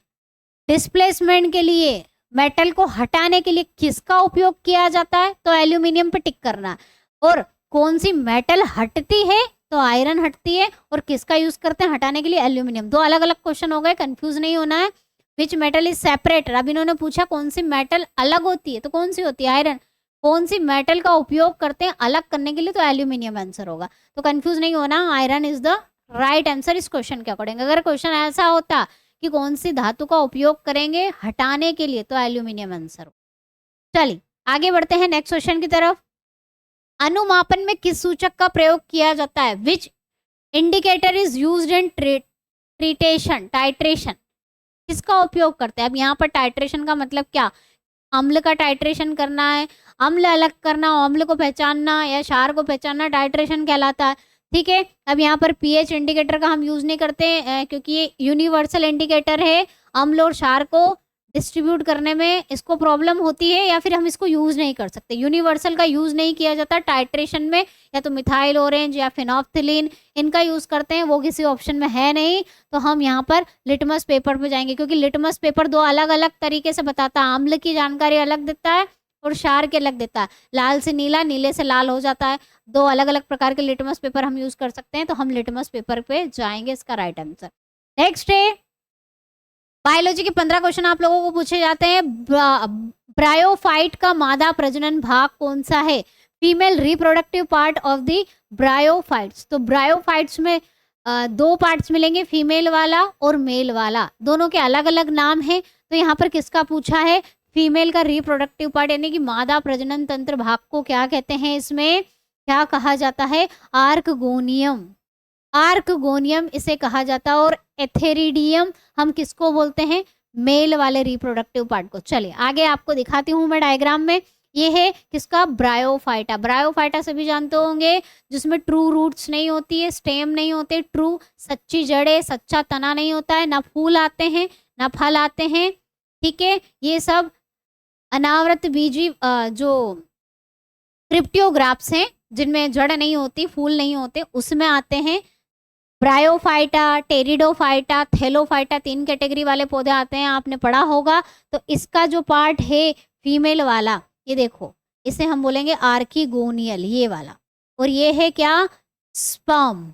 डिस्प्लेसमेंट के लिए, मेटल को हटाने के लिए किसका उपयोग किया जाता है, तो एल्यूमिनियम पे टिक करना। और कौन सी मेटल हटती है, तो आयरन हटती है, और किसका यूज करते हैं हटाने के लिए? एल्यूमिनियम। 2 अलग अलग क्वेश्चन हो गए, कंफ्यूज नहीं होना है। Which metal is separate? अब इन्होंने पूछा कौन सी मेटल अलग होती है, तो कौन सी होती है? आयरन। कौन सी मेटल का उपयोग करते हैं अलग करने के लिए, तो एल्यूमिनियम आंसर होगा। तो कंफ्यूज नहीं होना, iron is the right answer इस क्वेश्चन के अकॉर्डिंग। अगर क्वेश्चन ऐसा होता कि कौन सी धातु का उपयोग करेंगे हटाने के लिए, तो एल्यूमिनियम आंसर हो। चलिए आगे बढ़ते हैं नेक्स्ट क्वेश्चन की तरफ। अनुमापन में किस सूचक का प्रयोग किया जाता है? Which indicator is used in titration. किसका उपयोग करते हैं? अब यहाँ पर टाइट्रेशन का मतलब क्या? अम्ल का टाइट्रेशन करना है, अम्ल अलग करना, अम्ल को पहचानना या क्षार को पहचानना टाइट्रेशन कहलाता है। ठीक है, अब यहाँ पर पीएच इंडिकेटर का हम यूज नहीं करते क्योंकि ये यूनिवर्सल इंडिकेटर है। अम्ल और क्षार को डिस्ट्रीब्यूट करने में इसको प्रॉब्लम होती है या फिर हम इसको यूज नहीं कर सकते। यूनिवर्सल का यूज नहीं किया जाता टाइट्रेशन में, या तो मिथाइल ऑरेंज या फिनोफ्थिलीन इनका यूज करते हैं, वो किसी ऑप्शन में है नहीं। तो हम यहाँ पर लिटमस पेपर पे जाएंगे, क्योंकि लिटमस पेपर दो अलग अलग तरीके से बताता है। अम्ल की जानकारी अलग देता है और क्षार के अलग देता है। लाल से नीला, नीले से लाल हो जाता है। दो अलग अलग प्रकार के लिटमस पेपर हम यूज कर सकते हैं, तो हम लिटमस पेपर पे जाएंगे, इसका राइट आंसर। नेक्स्ट है बायोलॉजी के 15 क्वेश्चन आप लोगों को पूछे जाते हैं। ब्रायोफाइट का मादा प्रजनन भाग कौन सा है? Female reproductive part of the bryophytes. तो ब्रायोफाइट्स में दो पार्ट्स मिलेंगे, फीमेल वाला और मेल वाला, दोनों के अलग अलग नाम है। तो यहाँ पर किसका पूछा है? फीमेल का रिप्रोडक्टिव पार्ट यानी कि मादा प्रजनन तंत्र भाग को क्या कहते हैं? इसमें क्या कहा जाता है? आर्कगोनियम। आर्कगोनियम इसे कहा जाता है। और एथेरिडियम हम किसको बोलते हैं? मेल वाले रिप्रोडक्टिव पार्ट को। चलिए आगे आपको दिखाती हूँ मैं डायग्राम में। ये है किसका? ब्रायोफाइटा। ब्रायोफाइटा सभी जानते होंगे, जिसमें ट्रू रूट्स नहीं होती है, स्टेम नहीं होते, ट्रू सच्ची जड़ें, सच्चा तना नहीं होता है, ना फूल आते हैं ना फल आते हैं। ठीक है, ये सब अनावृत बीजी जो क्रिप्टोग्राफ्स हैं जिनमें जड़ नहीं होती, फूल नहीं होते, उसमें आते हैं। ब्रायोफाइटा, टेरिडोफाइटा, थैलोफाइटा, 3 कैटेगरी वाले पौधे आते हैं, आपने पढ़ा होगा। तो इसका जो पार्ट है फीमेल वाला, ये देखो, इसे हम बोलेंगे आर्किगोनियल, ये वाला। और ये है क्या? स्पर्म।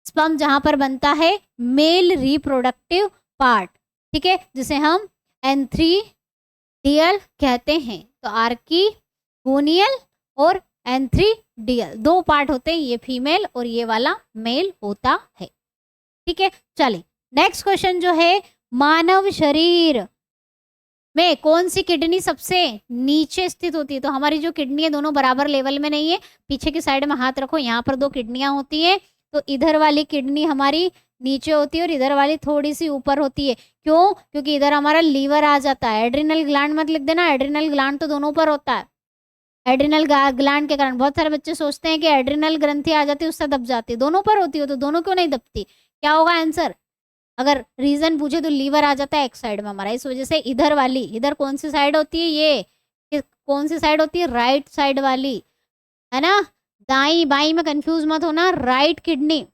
स्पर्म जहां पर बनता है मेल रिप्रोडक्टिव पार्ट, ठीक है, जिसे हम एंथ्रीडियल कहते हैं। तो आर्किगोनियल और एंथ्रीडियल दो पार्ट होते हैं, ये फीमेल और ये वाला मेल होता है। ठीक है, चलिए नेक्स्ट क्वेश्चन जो है, मानव शरीर में कौन सी किडनी सबसे नीचे स्थित होती है? तो हमारी जो किडनी है दोनों बराबर लेवल में नहीं है। पीछे की साइड में हाथ रखो, यहाँ पर 2 किडनियां होती हैं। तो इधर वाली किडनी हमारी नीचे होती है और इधर वाली थोड़ी सी ऊपर होती है। क्यों? क्योंकि इधर हमारा लीवर आ जाता है। एड्रिनल ग्लैंड मत लिख देना, एड्रिनल ग्लैंड तो दोनों पर होता है। एड्रिनल ग्लैंड के कारण बहुत सारे बच्चे सोचते हैं कि एड्रिनल ग्रंथि आ जाती है उससे दब जाती है। दोनों पर होती है, तो दोनों क्यों नहीं दबती? क्या होगा आंसर? अगर रीजन पूछे तो लीवर आ जाता है एक साइड में हमारा। इस वजह से इधर वाली, इधर कौन सी साइड होती है? ये कौन सी साइड होती है? राइट साइड वाली, है ना। दाई बाई में कंफ्यूज मत होना। राइट किडनी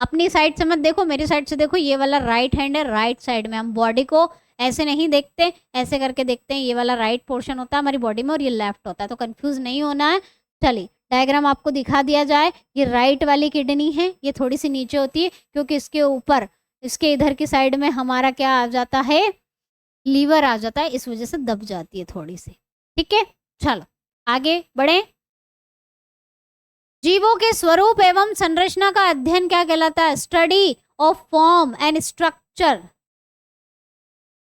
अपनी साइड से मत देखो, मेरी साइड से देखो। ये वाला राइट हैंड है, राइट साइड में। हम बॉडी को ऐसे नहीं देखते, ऐसे करके देखते हैं। ये वाला राइट पोर्शन होता है हमारी बॉडी में और ये लेफ्ट होता है, तो कंफ्यूज नहीं होना है। चलिए डायग्राम आपको दिखा दिया जाए। ये राइट वाली किडनी है, ये थोड़ी सी नीचे होती है क्योंकि इसके ऊपर, इसके इधर की साइड में हमारा क्या आ जाता है? लीवर आ जाता है, इस वजह से दब जाती है थोड़ी सी। ठीक है, चलो आगे बढ़े। जीवों के स्वरूप एवं संरचना का अध्ययन क्या कहलाता है? Study of form and structure.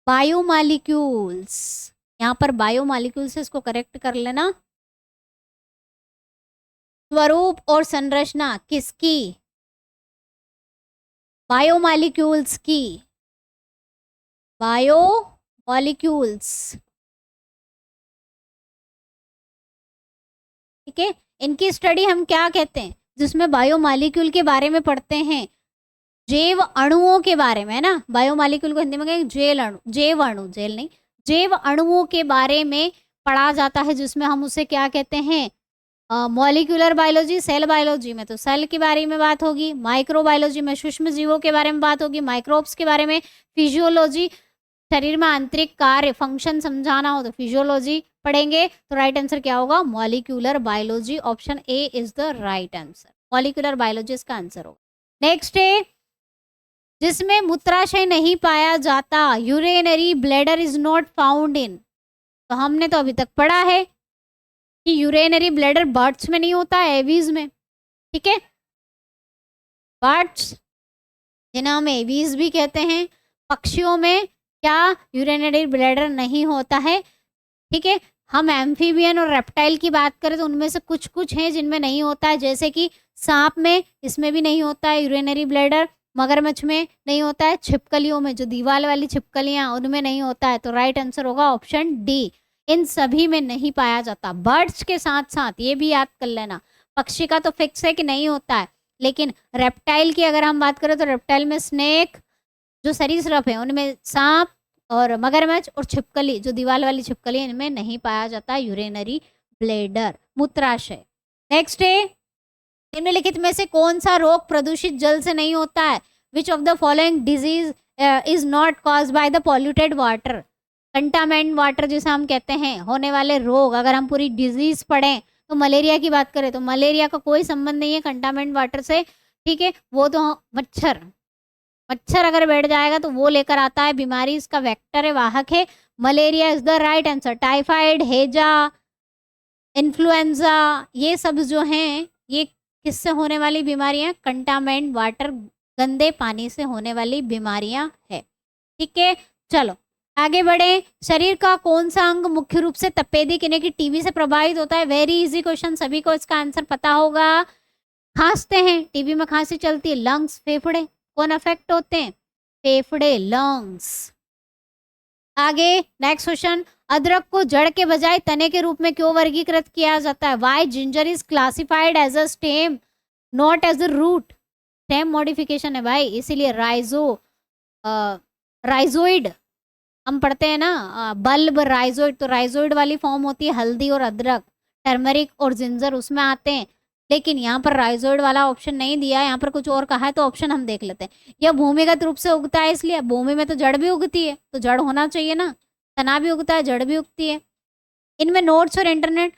Biomolecules, यहाँ पर बायोमॉलिक्यूल्स, इसको करेक्ट कर लेना। स्वरूप और संरचना किसकी? बायोमॉलिक्यूल्स की। बायोमॉलिक्यूल्स, ठीक है, इनकी स्टडी हम क्या कहते हैं? जिसमें बायोमॉलिक्यूल के बारे में पढ़ते हैं, जैव अणुओं के बारे में, है ना। बायोमॉलिक्यूल को हिंदी में कहेंगे जैव अणु, जैव अणु, जेल नहीं, जैव अणुओं के बारे में पढ़ा जाता है, जिसमें हम उसे क्या कहते हैं? Molecular biology. सेल बायोलॉजी में तो सेल के बारे में बात होगी, माइक्रो बायोलॉजी में सूक्ष्म जीवों के बारे में बात होगी, माइक्रोब्स के बारे में, फिजियोलॉजी शरीर में आंतरिक कार्य फंक्शन समझाना हो तो फिजियोलॉजी पढ़ेंगे। तो राइट आंसर क्या होगा? Molecular biology. Option A is the right answer, molecular biology इसका आंसर होगा। नेक्स्ट है, जिसमें मूत्राशय नहीं पाया जाता, urinary bladder is not found in. तो हमने तो अभी तक पढ़ा है कि यूरिनरी ब्लैडर बर्ड्स में नहीं होता है, एवीज में। ठीक है, बर्ड्स जिन्हें हम एवीज भी कहते हैं, पक्षियों में क्या यूरिनरी ब्लैडर नहीं होता है, ठीक है। हम एम्फीबियन और रेप्टाइल की बात करें तो उनमें से कुछ कुछ हैं जिनमें नहीं होता है, जैसे कि सांप में, इसमें भी नहीं होता है यूरिनरी ब्लैडर, मगरमच्छ में नहीं होता है, छिपकलियों में जो दीवार वाली छिपकलियां उनमें नहीं होता है, तो राइट आंसर होगा ऑप्शन डी, इन सभी में नहीं पाया जाता। बर्ड्स के साथ साथ ये भी याद कर लेना, पक्षी का तो फिक्स है कि नहीं होता है, लेकिन रेप्टाइल की अगर हम बात करें तो रेप्टाइल में स्नेक जो सरीसृप है उनमें सांप और मगरमच्छ और छिपकली जो दीवार वाली छिपकली है इनमें नहीं पाया जाता यूरिनरी ब्लैडर, मूत्राशय। नेक्स्ट है, निम्नलिखित में से कौन सा रोग प्रदूषित जल से नहीं होता है, which of the following disease is not cause by the polluted water, contaminant water जिसे हम कहते हैं, होने वाले रोग अगर हम पूरी डिजीज पढ़ें तो मलेरिया की बात करें तो मलेरिया का कोई संबंध नहीं है कंटामेंट वाटर से, ठीक है। वो तो मच्छर अगर बैठ जाएगा तो वो लेकर आता है बीमारी, इसका वेक्टर है, वाहक है, malaria is the right answer. Typhoid, हेजा, इन्फ्लुएंजा, ये सब जो हैं ये किससे होने वाली बीमारियां, कंटामेंट वाटर, गंदे पानी से होने वाली बीमारियां है, ठीक है। चलो आगे बढ़े, शरीर का कौन सा अंग मुख्य रूप से तपेदिक यानी कि टीबी से प्रभावित होता है, वेरी इजी क्वेश्चन, सभी को इसका आंसर पता होगा। खांसते हैं, टीबी में खांसी चलती है, लंग्स, फेफड़े, कौन अफेक्ट होते हैं, फेफड़े, लंग्स। आगे नेक्स्ट क्वेश्चन, अदरक को जड़ के बजाय तने के रूप में क्यों वर्गीकृत किया जाता है, why ginger is classified as a stem not as a root, stem modification है भाई, इसीलिए राइजोइड हम पढ़ते हैं ना, बल्ब राइजोइड, तो राइजोइड वाली फॉर्म होती है हल्दी और अदरक, टर्मरिक और जिंजर उसमें आते हैं, लेकिन यहाँ पर राइजोइड वाला ऑप्शन नहीं दिया है, यहाँ पर कुछ और कहा है, तो ऑप्शन हम देख लेते हैं। यह भूमिगत रूप से उगता है, इसलिए भूमि में तो जड़ भी उगती है, तो जड़ होना चाहिए ना, तना भी उगता है, जड़ भी उगती है। इनमें नोड्स और इंटरनेट,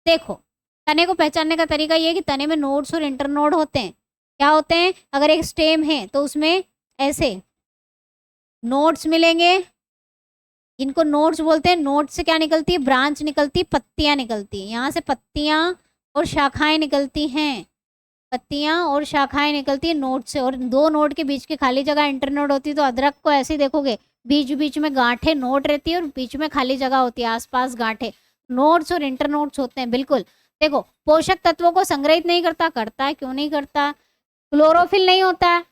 देखो तने को पहचानने का तरीका ये है कि तने में नोड्स और इंटरनोड होते हैं, क्या होते हैं, अगर एक स्टेम है तो उसमें ऐसे नोड्स मिलेंगे, इनको नोड्स बोलते हैं, नोड से क्या निकलती है, ब्रांच निकलती है, पत्तियां निकलती है, यहाँ से पत्तियां और शाखाएं निकलती हैं, पत्तियां और शाखाएं निकलती है नोड से, और दो नोड के बीच की खाली जगह इंटरनोड होती है। तो अदरक को ऐसे ही देखोगे, बीच बीच में गांठें नोड रहती है और बीच में खाली जगह होती है, आसपास गांठें, नोड्स और इंटरनोड्स होते हैं, बिल्कुल। देखो पोषक तत्वों को संग्रहित नहीं करता, करता है, क्यों नहीं करता, क्लोरोफिल नहीं होता है,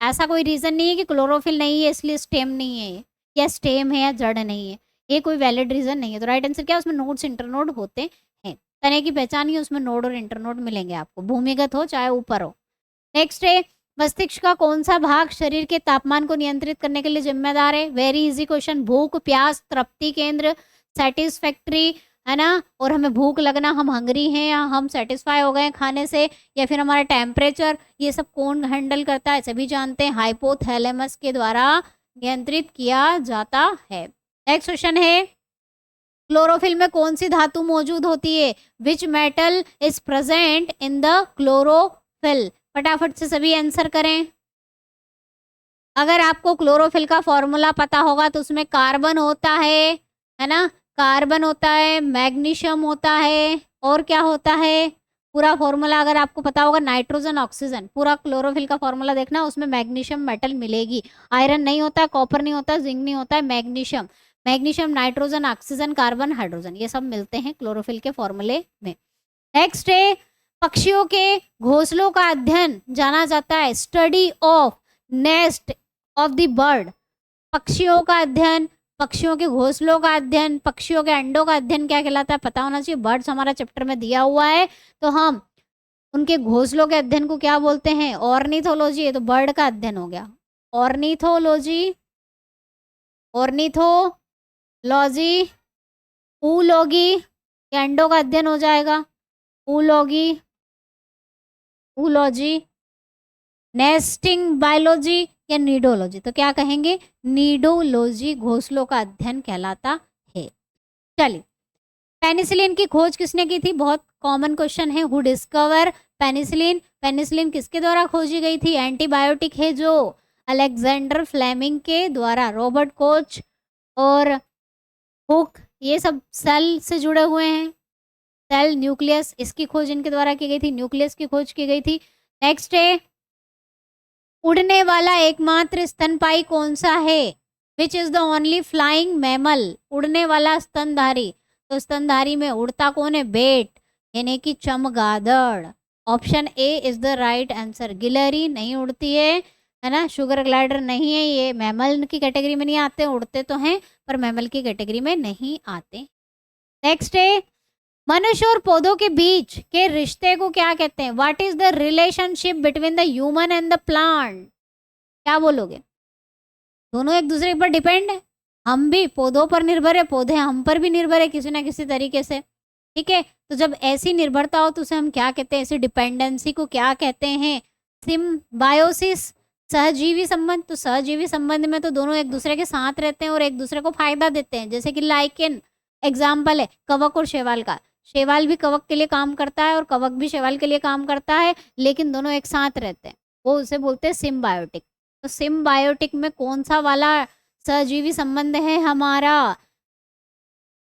ऐसा कोई रीजन नहीं है कि क्लोरोफिल नहीं है इसलिए स्टेम नहीं है, या स्टेम है या जड़ नहीं है, ये कोई वैलिड रीजन नहीं है। तो राइट आंसर क्या है, उसमें नोड्स इंटरनोड होते हैं, तने की पहचान ही उसमें नोड और इंटरनोड मिलेंगे आपको, भूमिगत हो चाहे ऊपर हो। नेक्स्ट है, मस्तिष्क का कौन सा भाग शरीर के तापमान को नियंत्रित करने के लिए जिम्मेदार है, वेरी इजी क्वेश्चन, भूख, प्यास, तृप्ति केंद्र, सेटिस्फैक्ट्री, है ना, और हमें भूख लगना, हम हंगरी हैं या हम सेटिस्फाई हो गए खाने से, या फिर हमारा टेम्परेचर, ये सब कौन हैंडल करता है, सभी जानते हैं, हाइपोथैलेमस के द्वारा नियंत्रित किया जाता है। नेक्स्ट क्वेश्चन है, क्लोरोफिल में कौन सी धातु मौजूद होती है, which metal is present in the chlorophyll, फटाफट से सभी आंसर करें। अगर आपको क्लोरोफिल का फॉर्मूला पता होगा तो उसमें कार्बन होता है ना, कार्बन होता है, मैग्नीशियम होता है, और क्या होता है, पूरा फॉर्मूला अगर आपको पता होगा, नाइट्रोजन, ऑक्सीजन, पूरा क्लोरोफिल का फॉर्मूला देखना, उसमें मैग्नीशियम मेटल मिलेगी, आयरन नहीं होता, कॉपर नहीं होता, जिंक नहीं होता है, magnesium, magnesium, nitrogen, oxygen, carbon, hydrogen, ये सब मिलते हैं क्लोरोफिल के फॉर्मूले में। नेक्स्ट है, पक्षियों के घोंसलों का अध्ययन जाना जाता है, study of nest of the bird, पक्षियों का अध्ययन, पक्षियों के घोंसलों का अध्ययन, पक्षियों के अंडों का अध्ययन क्या कहलाता है, पता होना चाहिए, बर्ड्स हमारा चैप्टर में दिया हुआ है, तो हम उनके घोंसलों के अध्ययन को क्या बोलते हैं, ऑर्निथोलॉजी है, तो बर्ड का अध्ययन हो गया, ऑर्निथोलॉजी, ऑर्निथोलॉजी, ऊलॉगी, ये अंडों का अध्ययन हो जाएगा, ऊलॉगी, ऊलॉजी, नेस्टिंग बायोलॉजी या नीडोलॉजी, तो क्या कहेंगे, नीडोलॉजी, घोंसलों का अध्ययन कहलाता है। चलिए, पेनिसिलिन की खोज किसने की थी, बहुत कॉमन क्वेश्चन है, हु डिस्कवर पेनिसिलिन, पेनिसिलिन किसके द्वारा खोजी गई थी, एंटीबायोटिक है जो अलेक्जेंडर फ्लेमिंग के द्वारा, रॉबर्ट कोच और हुक, ये सब सेल से जुड़े हुए हैं, सेल न्यूक्लियस, इसकी खोज इनके द्वारा की गई थी, न्यूक्लियस की खोज की गई थी। नेक्स्ट है, उड़ने वाला एकमात्र स्तनपायी कौन सा है? Which is the only flying mammal? उड़ने वाला स्तनधारी, तो स्तनधारी में उड़ता कौन है? बेट, यानी कि चमगादड़। Option A is the right answer. गिलहरी नहीं उड़ती है ना। शुगर ग्लाइडर नहीं है, ये मैमल की कैटेगरी में नहीं आते, उड़ते तो हैं पर मैमल की कैटेगरी में नहीं आते। नेक्स्ट है, मनुष्य और पौधों के बीच के रिश्ते को क्या कहते हैं? What is the relationship between the human and the plant? क्या बोलोगे? दोनों एक दूसरे पर डिपेंड है, हम भी पौधों पर निर्भर है, पौधे हम पर भी निर्भर है किसी ना किसी तरीके से। ठीक है, तो जब ऐसी निर्भरता हो तो उसे हम क्या कहते हैं? ऐसी डिपेंडेंसी को क्या कहते हैं? सिम्बायोसिस, सहजीवी संबंध। तो सहजीवी संबंध में तो दोनों एक दूसरे के साथ रहते हैं और एक दूसरे को फायदा देते हैं, जैसे कि लाइकेन एग्जाम्पल है कवक और शैवाल का। शैवाल भी कवक के लिए काम करता है और कवक भी शैवाल के लिए काम करता है, लेकिन दोनों एक साथ रहते हैं, वो उसे बोलते हैं सिम्बायोटिक। तो सिम्बायोटिक में कौन सा वाला सहजीवी संबंध है हमारा?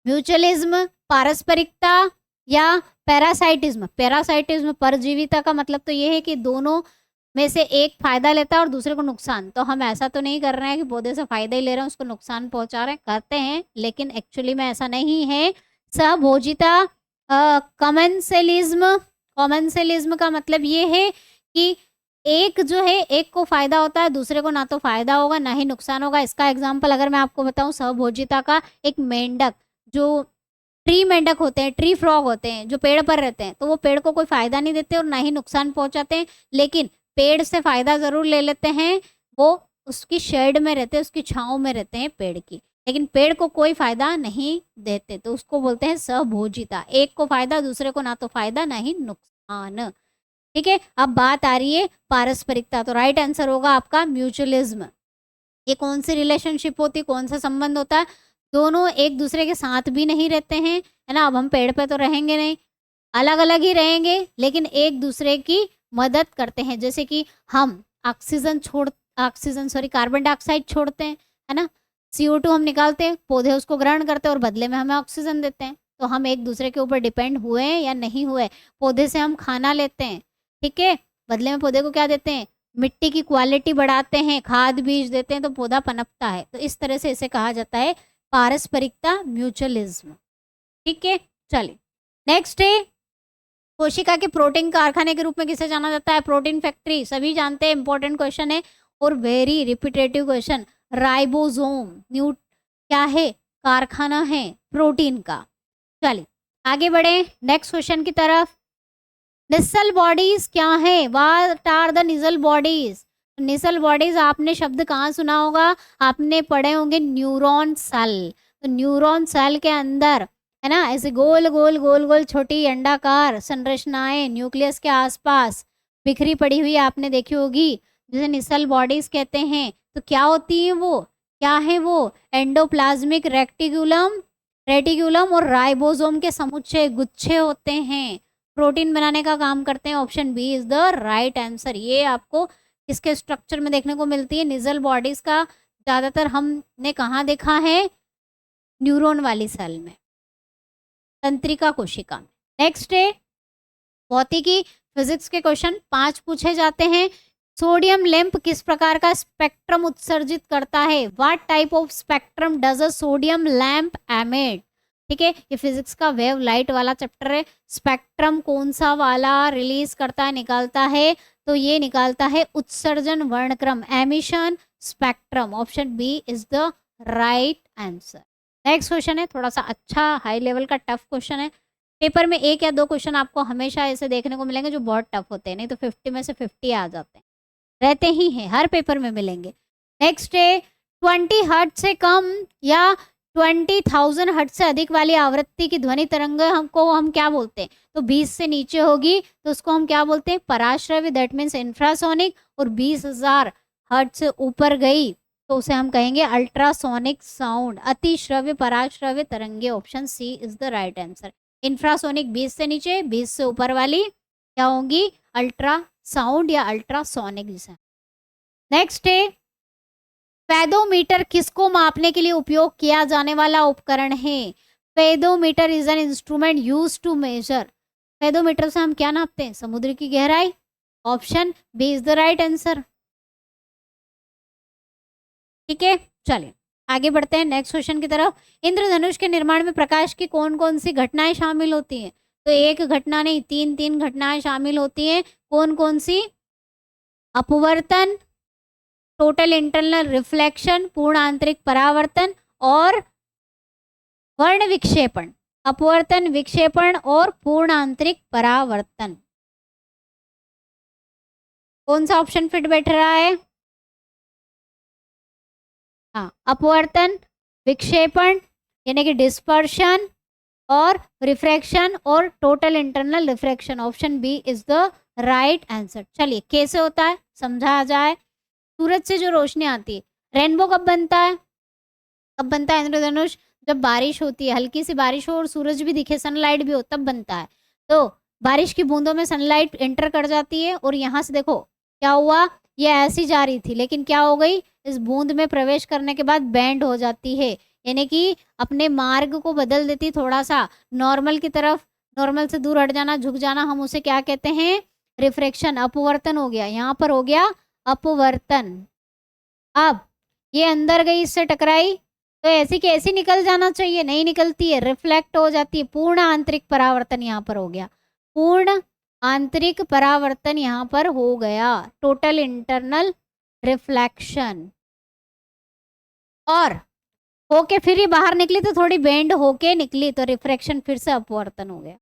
म्यूचुअलिज्म, पारस्परिकता या पैरासाइटिज्म? पैरासाइटिज्म परजीविता का मतलब तो ये है कि दोनों में से एक फायदा लेता है और दूसरे को नुकसान। तो हम ऐसा तो नहीं कर रहे हैं कि पौधे से फायदा ही ले रहे हैं उसको नुकसान पहुंचा रहे हैं, करते हैं लेकिन एक्चुअली में ऐसा नहीं है। सहभोजिता, कमेंसलिज्म। कमेंसलिज्म का मतलब ये है कि एक जो है एक को फायदा होता है, दूसरे को ना तो फायदा होगा ना ही नुकसान होगा। इसका एग्जाम्पल अगर मैं आपको बताऊं सहभोजिता का, एक मेंढक जो ट्री मेंढक होते हैं, ट्री फ्रॉग होते हैं जो पेड़ पर रहते हैं, तो वो पेड़ को कोई फायदा नहीं देते और ना ही नुकसान पहुंचाते हैं, लेकिन पेड़ से फायदा जरूर ले लेते हैं। वो उसकी शेड में रहते हैं, उसकी छांव में रहते हैं पेड़ की, लेकिन पेड़ को कोई फायदा नहीं देते, तो उसको बोलते हैं सहभोजिता। एक को फायदा, दूसरे को ना तो फायदा ना ही नुकसान। ठीक है, अब बात आ रही है पारस्परिकता, तो राइट आंसर होगा आपका म्यूचुअलिज्म। ये कौन सी रिलेशनशिप होती, कौन सा संबंध होता है? दोनों एक दूसरे के साथ भी नहीं रहते हैं, है ना। अब हम पेड़ पे तो रहेंगे नहीं, अलग अलग ही रहेंगे, लेकिन एक दूसरे की मदद करते हैं। जैसे कि हम कार्बन डाइऑक्साइड छोड़ते हैं, है ना, CO2 हम निकालते हैं, पौधे उसको ग्रहण करते हैं और बदले में हमें ऑक्सीजन देते हैं। तो हम एक दूसरे के ऊपर डिपेंड हुए हैं या नहीं हुए? पौधे से हम खाना लेते हैं, ठीक है, बदले में पौधे को क्या देते हैं? मिट्टी की क्वालिटी बढ़ाते हैं, खाद बीज देते हैं, तो पौधा पनपता है। तो इस तरह से इसे कहा जाता है पारस्परिकता, म्यूचुअलिज्म। ठीक है, चलिए नेक्स्ट है, कोशिका के प्रोटीन कारखाने के रूप में किसे जाना जाता है? प्रोटीन फैक्ट्री, सभी जानते हैं, इंपॉर्टेंट क्वेश्चन है और very repetitive question. Ribosome new क्या है? कारखाना है प्रोटीन का। चलिए आगे बढ़े नेक्स्ट क्वेश्चन की तरफ। निसल बॉडीज क्या है? What are the Nissl bodies? Nissl bodies आपने शब्द कहाँ सुना होगा? आपने पढ़े होंगे न्यूरॉन सेल। तो न्यूरॉन सेल के अंदर, है ना, ऐसे गोल गोल गोल गोल छोटी अंडाकार संरचनाएं न्यूक्लियस के आसपास बिखरी पड़ी हुई आपने देखी होगी, जिसे निसल बॉडीज कहते हैं। तो क्या होती है वो? क्या है वो? एंडोप्लाज्मिक रेटिकुलम और राइबोसोम के समुच्चय गुच्छे होते हैं, प्रोटीन बनाने का काम करते हैं। Option B is the right answer. ये आपको इसके स्ट्रक्चर में देखने को मिलती है। निजल बॉडीज का ज्यादातर हमने कहाँ देखा है? न्यूरॉन वाली सेल में, तंत्रिका कोशिका में। नेक्स्ट है भौतिकी फिजिक्स के क्वेश्चन 5 पूछे जाते हैं। सोडियम लैंप किस प्रकार का स्पेक्ट्रम उत्सर्जित करता है? What type of spectrum does a sodium lamp emit? ठीक है, ये फिजिक्स का वेव लाइट वाला चैप्टर है। स्पेक्ट्रम कौन सा वाला रिलीज करता है, निकालता है? तो ये निकालता है उत्सर्जन वर्णक्रम, emission spectrum. Option B is the right answer. Next question है थोड़ा सा अच्छा हाई लेवल का टफ क्वेश्चन है। पेपर में 1 या 2 क्वेश्चन आपको हमेशा ऐसे देखने को मिलेंगे जो बहुत टफ होते हैं, नहीं तो 50 में से 50 आ जाते हैं, रहते ही हैं, हर पेपर में मिलेंगे। नेक्स्ट है 20 हर्ट्ज से कम या 20,000 हर्ट्ज से अधिक वाली आवृत्ति की ध्वनि तरंग हमको हम क्या बोलते हैं? तो 20 से नीचे होगी तो उसको हम क्या बोलते हैं? पराश्रव्य, दैट मीन्स इंफ्रासोनिक। और 20,000 हर्ट्ज से ऊपर गई तो उसे हम कहेंगे अल्ट्रासोनिक साउंड, अतिश्रव्य पराश्रव्य तरंगे। Option C is the right answer. Infrasonic 20 से नीचे, 20 से ऊपर वाली क्या होंगी? अल्ट्रा साउंड या अल्ट्रासोनिक जिसे। नेक्स्ट है फेदोमीटर किसको मापने के लिए उपयोग किया जाने वाला उपकरण है? Fathometer is an instrument used to measure. Fathometer से हम क्या नापते हैं? समुद्र की गहराई। Option B is the right answer. ठीक है, चलिए आगे बढ़ते हैं नेक्स्ट क्वेश्चन की तरफ। इंद्रधनुष के निर्माण में प्रकाश की कौन कौन सी घटनाएं शामिल होती हैं? तो एक घटना नहीं, तीन तीन घटनाएं शामिल होती हैं। कौन कौन सी? अपवर्तन, टोटल इंटरनल रिफ्लेक्शन, पूर्ण आंतरिक परावर्तन और वर्ण विक्षेपण। अपवर्तन, विक्षेपण और पूर्ण आंतरिक परावर्तन। कौन सा ऑप्शन फिट बैठ रहा है? हाँ, अपवर्तन, विक्षेपण यानी कि डिस्पर्शन और रिफ्रैक्शन और total internal refraction. Option B is the right answer. चलिए कैसे होता है समझा जाए। सूरज से जो रोशनी आती है, रेनबो कब बनता है? कब बनता है इंद्रधनुष? जब बारिश होती है, हल्की सी बारिश हो और सूरज भी दिखे, सनलाइट भी हो, तब बनता है। तो बारिश की बूंदों में सनलाइट एंटर कर जाती है और यहाँ से देखो क्या हुआ, ये ऐसी जा रही थी लेकिन क्या हो गई, इस बूंद में प्रवेश करने के बाद बैंड हो जाती है, यानी कि अपने मार्ग को बदल देती थोड़ा सा नॉर्मल की तरफ, नॉर्मल से दूर हट जाना, झुक जाना, हम उसे क्या कहते हैं? रिफ्रैक्शन, अपवर्तन हो गया। यहाँ पर हो गया अपवर्तन। अब ये अंदर गई, इससे टकराई, तो ऐसी की ऐसी निकल जाना चाहिए, नहीं निकलती है, रिफ्लेक्ट हो जाती है। पूर्ण आंतरिक परावर्तन यहाँ पर हो गया, पूर्ण आंतरिक परावर्तन यहाँ पर हो गया, टोटल इंटरनल रिफ्लेक्शन। और होके फिर ही बाहर निकली तो थोड़ी बेंड होके निकली, तो रिफ्रैक्शन, फिर से अपवर्तन हो गया।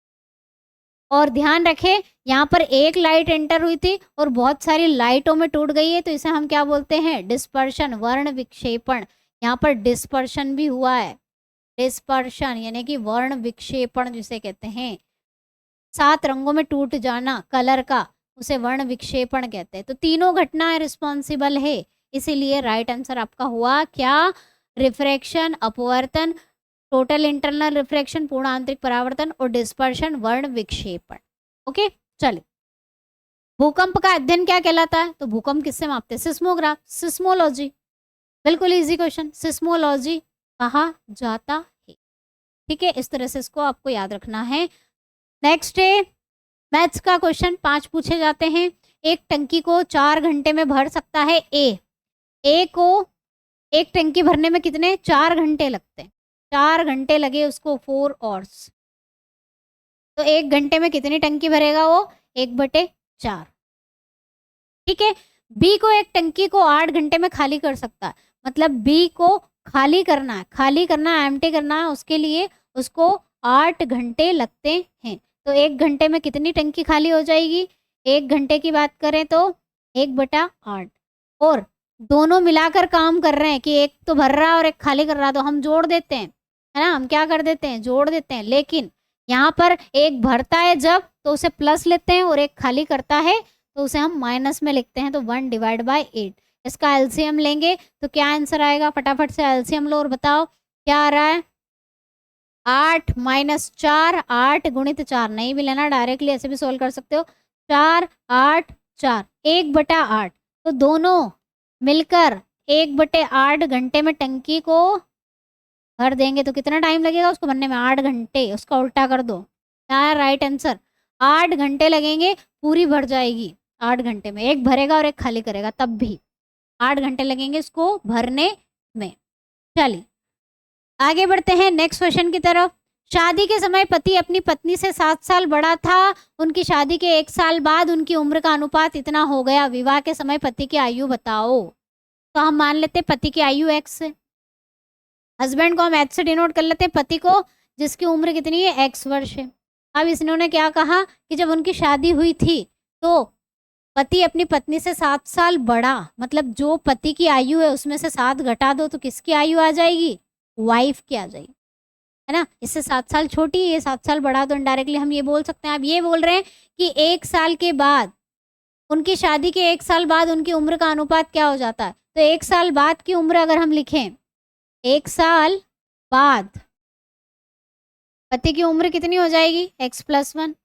और ध्यान रखें यहाँ पर एक लाइट एंटर हुई थी और बहुत सारी लाइटों में टूट गई है, तो इसे हम क्या बोलते हैं? डिस्पर्शन, वर्ण विक्षेपण। यहाँ पर डिस्पर्शन भी हुआ है, डिस्पर्शन यानी कि वर्ण विक्षेपण जिसे कहते हैं, 7 रंगों में टूट जाना कलर का, उसे वर्ण विक्षेपण कहते हैं। तो तीनों घटनाएं रिस्पॉन्सिबल है, इसीलिए राइट आंसर आपका हुआ क्या? रिफ्रैक्शन, अपवर्तन, टोटल इंटरनल रिफ्रैक्शन, पूर्ण आंतरिक परावर्तन और डिस्पर्शन, वर्ण विक्षेपण। ओके, चलिए भूकंप का अध्ययन क्या कहलाता है? तो भूकंप किससे मापते हैं? Seismograph, seismology. बिल्कुल इजी क्वेश्चन, सिस्मोलॉजी कहा जाता है। ठीक है, इस तरह से इसको आपको याद रखना है। नेक्स्ट है मैथ्स का क्वेश्चन, 5 पूछे जाते हैं। एक टंकी को 4 घंटे में भर सकता है ए को एक टंकी भरने में कितने? 4 घंटे लगते हैं। 4 घंटे लगे उसको, 4 आवर्स। तो 1 घंटे में कितनी टंकी भरेगा वो? 1/4। ठीक है, बी को एक टंकी को 8 घंटे में खाली कर सकता है, मतलब बी को खाली करना है, खाली करना है, एम्प्टी करना है, उसके लिए उसको 8 घंटे लगते हैं। तो 1 घंटे में कितनी टंकी खाली हो जाएगी? 1 घंटे की बात करें तो 1/8। और दोनों मिलाकर काम कर रहे हैं कि एक तो भर रहा है और एक खाली कर रहा है, तो हम जोड़ देते हैं, है ना, हम क्या कर देते हैं? जोड़ देते हैं। लेकिन यहाँ पर एक भरता है जब, तो उसे प्लस लेते हैं, और एक खाली करता है तो उसे हम माइनस में लिखते हैं, तो 1/8। इसका एलसीएम लेंगे तो क्या आंसर आएगा? फटाफट से एलसीएम लो और बताओ क्या आ रहा है? 8 - 4, 8 × 4 नहीं भी लेना, डायरेक्टली ऐसे भी सोल्व कर सकते हो। 4 8 4, 1/8। तो दोनों मिलकर 1/8 घंटे में टंकी को भर देंगे। तो कितना टाइम लगेगा उसको भरने में? 8 घंटे। उसका उल्टा कर दो, क्या है राइट आंसर? 8 घंटे लगेंगे, पूरी भर जाएगी 8 घंटे में। एक भरेगा और एक खाली करेगा, तब भी 8 घंटे लगेंगे इसको भरने में। चलिए आगे बढ़ते हैं नेक्स्ट क्वेश्चन की तरफ। शादी के समय पति अपनी पत्नी से 7 साल बड़ा था, उनकी शादी के 1 साल बाद उनकी उम्र का अनुपात इतना हो गया, विवाह के समय पति की आयु बताओ। तो हम मान लेते हैं पति की आयु x है, हस्बैंड को हम h से डिनोट कर लेते हैं, पति को जिसकी उम्र कितनी है? x वर्ष है। अब इन्होंने क्या कहा कि जब उनकी शादी हुई थी तो पति अपनी पत्नी से 7 साल बड़ा, मतलब जो पति की आयु है उसमें से 7 घटा दो तो किसकी आयु आ जाएगी? वाइफ की आ जाएगी, है ना। इससे 7 साल छोटी है, 7 साल बड़ा, तो इनडायरेक्टली हम ये बोल सकते हैं। आप ये बोल रहे हैं कि 1 साल के बाद, उनकी शादी के 1 साल बाद उनकी उम्र का अनुपात क्या हो जाता है? तो 1 साल बाद की उम्र अगर हम लिखें, 1 साल बाद पति की उम्र कितनी हो जाएगी? x + 1।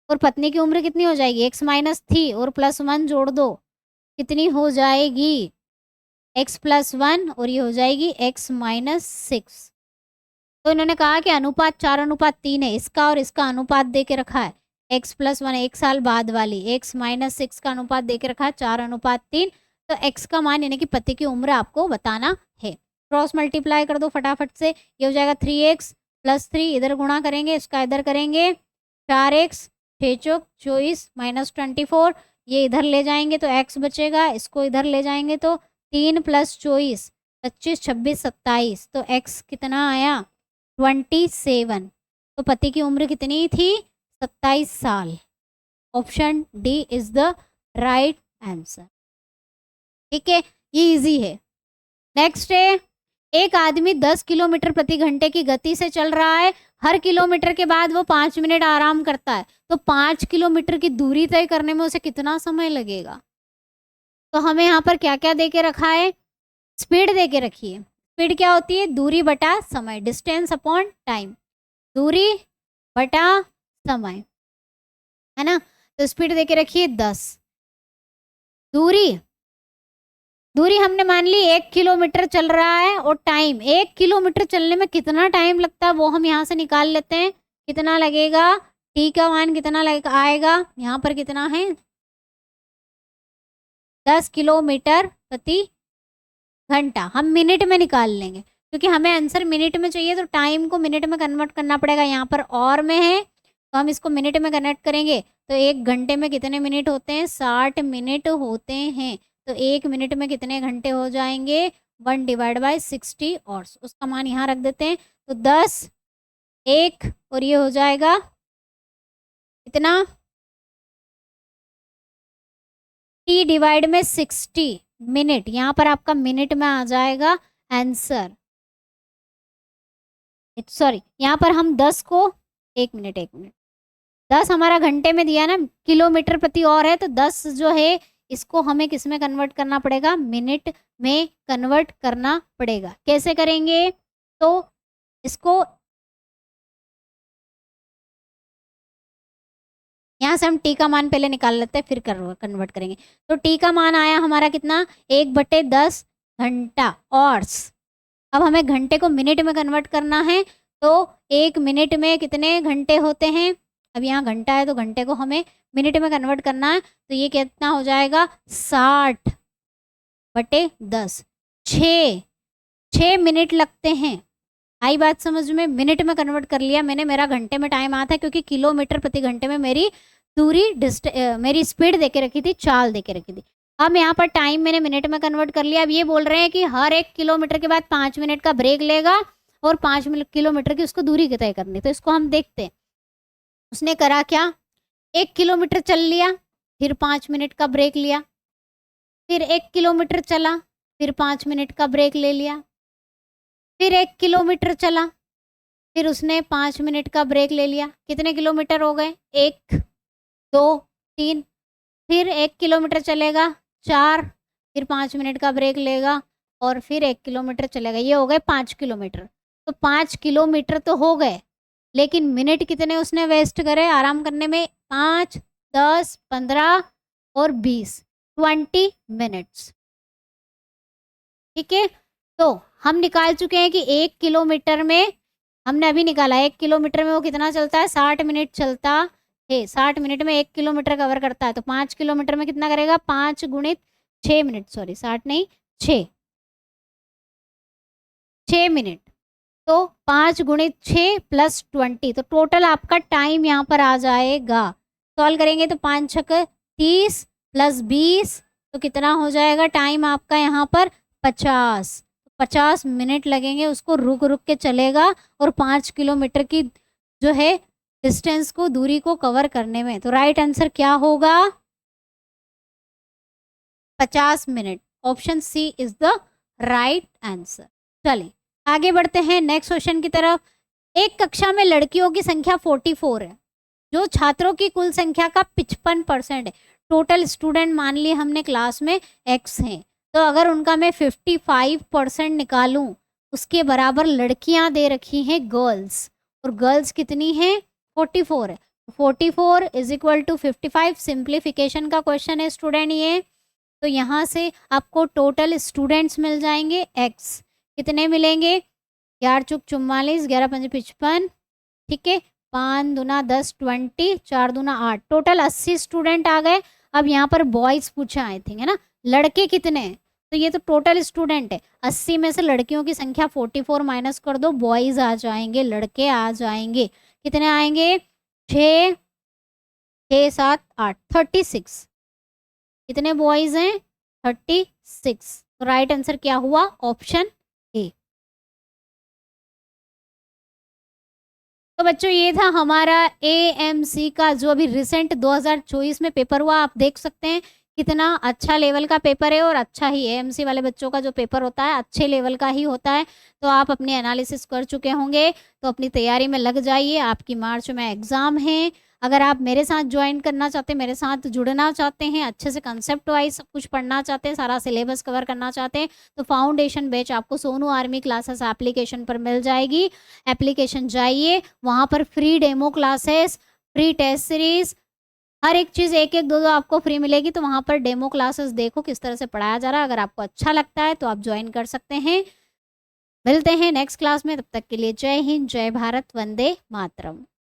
और पत्नी की उम्र कितनी हो जाएगी? x - 3 और +1 जोड़ दो, कितनी हो जाएगी? x + 1 और ये हो जाएगी x - 6। तो इन्होंने कहा कि अनुपात 4:3 है, इसका और इसका अनुपात दे के रखा है x + 1 1 साल बाद वाली, x - 6 का अनुपात दे के रखा है 4:3। तो x का मान यानी कि पति की उम्र आपको बताना है। क्रॉस मल्टीप्लाई कर दो फटाफट से, ये हो जाएगा 3x + 3, इधर गुणा करेंगे, इसका इधर करेंगे, 4x 6 चौक 24 - 24, ये इधर ले जाएंगे तो x बचेगा, इसको इधर ले जाएंगे तो 3 + 24 25 26 27, तो x कितना आया 27। तो पति की उम्र कितनी थी 27 साल। Option D is the right answer. ठीक है, ये इजी है। नेक्स्ट है, एक आदमी 10 किलोमीटर प्रति घंटे की गति से चल रहा है, हर किलोमीटर के बाद वो 5 मिनट आराम करता है, तो 5 किलोमीटर की दूरी तय करने में उसे कितना समय लगेगा। तो हमें यहाँ पर क्या क्या दे के रखा है, स्पीड दे के रखी है। स्पीड क्या होती है, दूरी बटा समय, डिस्टेंस अपॉन टाइम, दूरी बटा समय, है ना। तो स्पीड दे के रखी है 10, दूरी हमने मान ली 1 किलोमीटर चल रहा है, और टाइम 1 किलोमीटर चलने में कितना टाइम लगता है वो हम यहाँ से निकाल लेते हैं। कितना लगेगा, टी का मान कितना लगेगा आएगा, यहाँ पर कितना है 10 किलोमीटर प्रति घंटा, हम मिनट में निकाल लेंगे क्योंकि हमें आंसर मिनट में चाहिए, तो टाइम को मिनट में कन्वर्ट करना पड़ेगा। यहाँ पर और में है तो हम इसको मिनट में कन्वर्ट करेंगे, तो 1 घंटे में कितने मिनट होते हैं 60 मिनट होते हैं, तो 1 मिनट में कितने घंटे हो जाएंगे 1/60 और उसका मान यहाँ रख देते हैं, तो 10 1 और ये हो जाएगा कितना t/60 मिनट, यहाँ पर आपका मिनट में आ जाएगा आंसर। सॉरी, यहाँ पर हम 10 को 1 मिनट 10 हमारा घंटे में दिया ना, किलोमीटर प्रति और है, तो 10 जो है इसको हमें किस में कन्वर्ट करना पड़ेगा, मिनट में कन्वर्ट करना पड़ेगा। कैसे करेंगे, तो इसको यहाँ से हम टी का मान पहले निकाल लेते हैं फिर कन्वर्ट करेंगे। तो टी का मान आया हमारा कितना 1/10 घंटा ऑर्स। अब हमें घंटे को मिनट में कन्वर्ट करना है, तो 1 मिनट में कितने घंटे होते हैं, अब यहाँ घंटा है तो घंटे को हमें मिनट में कन्वर्ट करना है, तो ये कितना हो जाएगा 60/10, 6 मिनट लगते हैं। आई बात समझ में, मिनट में कन्वर्ट कर लिया मैंने, मेरा घंटे में टाइम आता है क्योंकि किलोमीटर प्रति घंटे में मेरी दूरी मेरी स्पीड देके रखी थी, चाल देके रखी थी। अब यहाँ पर टाइम मैंने मिनट में कन्वर्ट कर लिया। अब ये बोल रहे हैं कि हर 1 किलोमीटर के बाद 5 मिनट का ब्रेक लेगा और 5 किलोमीटर की उसको दूरी तय करनी, तो इसको हम देखते हैं। उसने करा क्या, 1 किलोमीटर चल लिया, फिर 5 मिनट का ब्रेक लिया, फिर 1 किलोमीटर चला, फिर 5 मिनट का ब्रेक ले लिया, फिर 1 किलोमीटर चला, फिर उसने 5 मिनट का ब्रेक ले लिया। कितने किलोमीटर हो गए, 1 2 3, फिर 1 किलोमीटर चलेगा 4, फिर 5 मिनट का ब्रेक लेगा और फिर 1 किलोमीटर चलेगा, ये हो गए 5 किलोमीटर। तो 5 किलोमीटर तो हो गए, लेकिन मिनट कितने उसने वेस्ट करे आराम करने में, 5 10 15 और 20, 20 मिनट्स। ठीक है, तो हम निकाल चुके हैं कि 1 किलोमीटर में, हमने अभी निकाला 1 किलोमीटर में वो कितना चलता है 60 मिनट चलता है, 60 मिनट में 1 किलोमीटर कवर करता है, तो 5 किलोमीटर में कितना करेगा 5 × 6 मिनट, सॉरी 60 नहीं 6 मिनट, तो 5 × 6 + 20, तो टोटल आपका टाइम यहाँ पर आ जाएगा। सॉल्व करेंगे तो 5 छक 30 + 20, तो कितना हो जाएगा टाइम आपका यहाँ पर 50 मिनट लगेंगे, उसको रुक रुक के चलेगा और 5 किलोमीटर की जो है डिस्टेंस को, दूरी को कवर करने में। तो राइट आंसर क्या होगा 50 minute. Option C is the right answer. चलिए आगे बढ़ते हैं नेक्स्ट क्वेश्चन की तरफ। एक कक्षा में लड़कियों की संख्या 44 है, जो छात्रों की कुल संख्या का 55% है। टोटल स्टूडेंट मान लिए हमने क्लास में x हैं, तो अगर उनका मैं 55% निकालूं, उसके बराबर लड़कियां दे रखी हैं गर्ल्स, और गर्ल्स कितनी हैं 44 है। 44 = 55, सिंप्लीफिकेशन का क्वेश्चन है स्टूडेंट ये। तो यहाँ से आपको टोटल स्टूडेंट्स मिल जाएंगे x, कितने मिलेंगे 11 × 4 = 44, 11 × 5 = 55, ठीक है, 5 दूना 10 20, 4 दूना 8, टोटल 80 स्टूडेंट आ गए। अब यहाँ पर बॉयज पूछा आई थिंक, है ना, लड़के कितने हैं, तो ये तो टोटल स्टूडेंट है। 80 में से लड़कियों की संख्या 44 माइनस कर दो, बॉयज आ जाएंगे, लड़के आ जाएंगे। कितने आएंगे? 6 6 7 8 36। कितने बॉयज हैं? 36। तो राइट आंसर क्या हुआ? Option A. तो बच्चों ये था हमारा एएमसी का जो अभी रिसेंट 2024 में पेपर हुआ। आप देख सकते हैं कितना अच्छा लेवल का पेपर है, और अच्छा ही एएमसी वाले बच्चों का जो पेपर होता है अच्छे लेवल का ही होता है। तो आप अपनी एनालिसिस कर चुके होंगे, तो अपनी तैयारी में लग जाइए। आपकी मार्च में एग्जाम है। अगर आप मेरे साथ ज्वाइन करना चाहते हैं, मेरे साथ जुड़ना चाहते हैं, अच्छे से कंसेप्ट वाइज सब कुछ पढ़ना चाहते हैं, सारा सिलेबस कवर करना चाहते हैं, तो फाउंडेशन बैच आपको सोनू आर्मी क्लासेस एप्लीकेशन पर मिल जाएगी। एप्लीकेशन जाइए, वहाँ पर free demo classes, free test series, हर एक चीज़ एक एक दो दो आपको फ्री मिलेगी। तो वहाँ पर डेमो क्लासेस देखो किस तरह से पढ़ाया जा रहा है। अगर आपको अच्छा लगता है तो आप ज्वाइन कर सकते हैं। मिलते हैं नेक्स्ट क्लास में, तब तक के लिए जय हिंद, जय भारत, वंदे मातरम।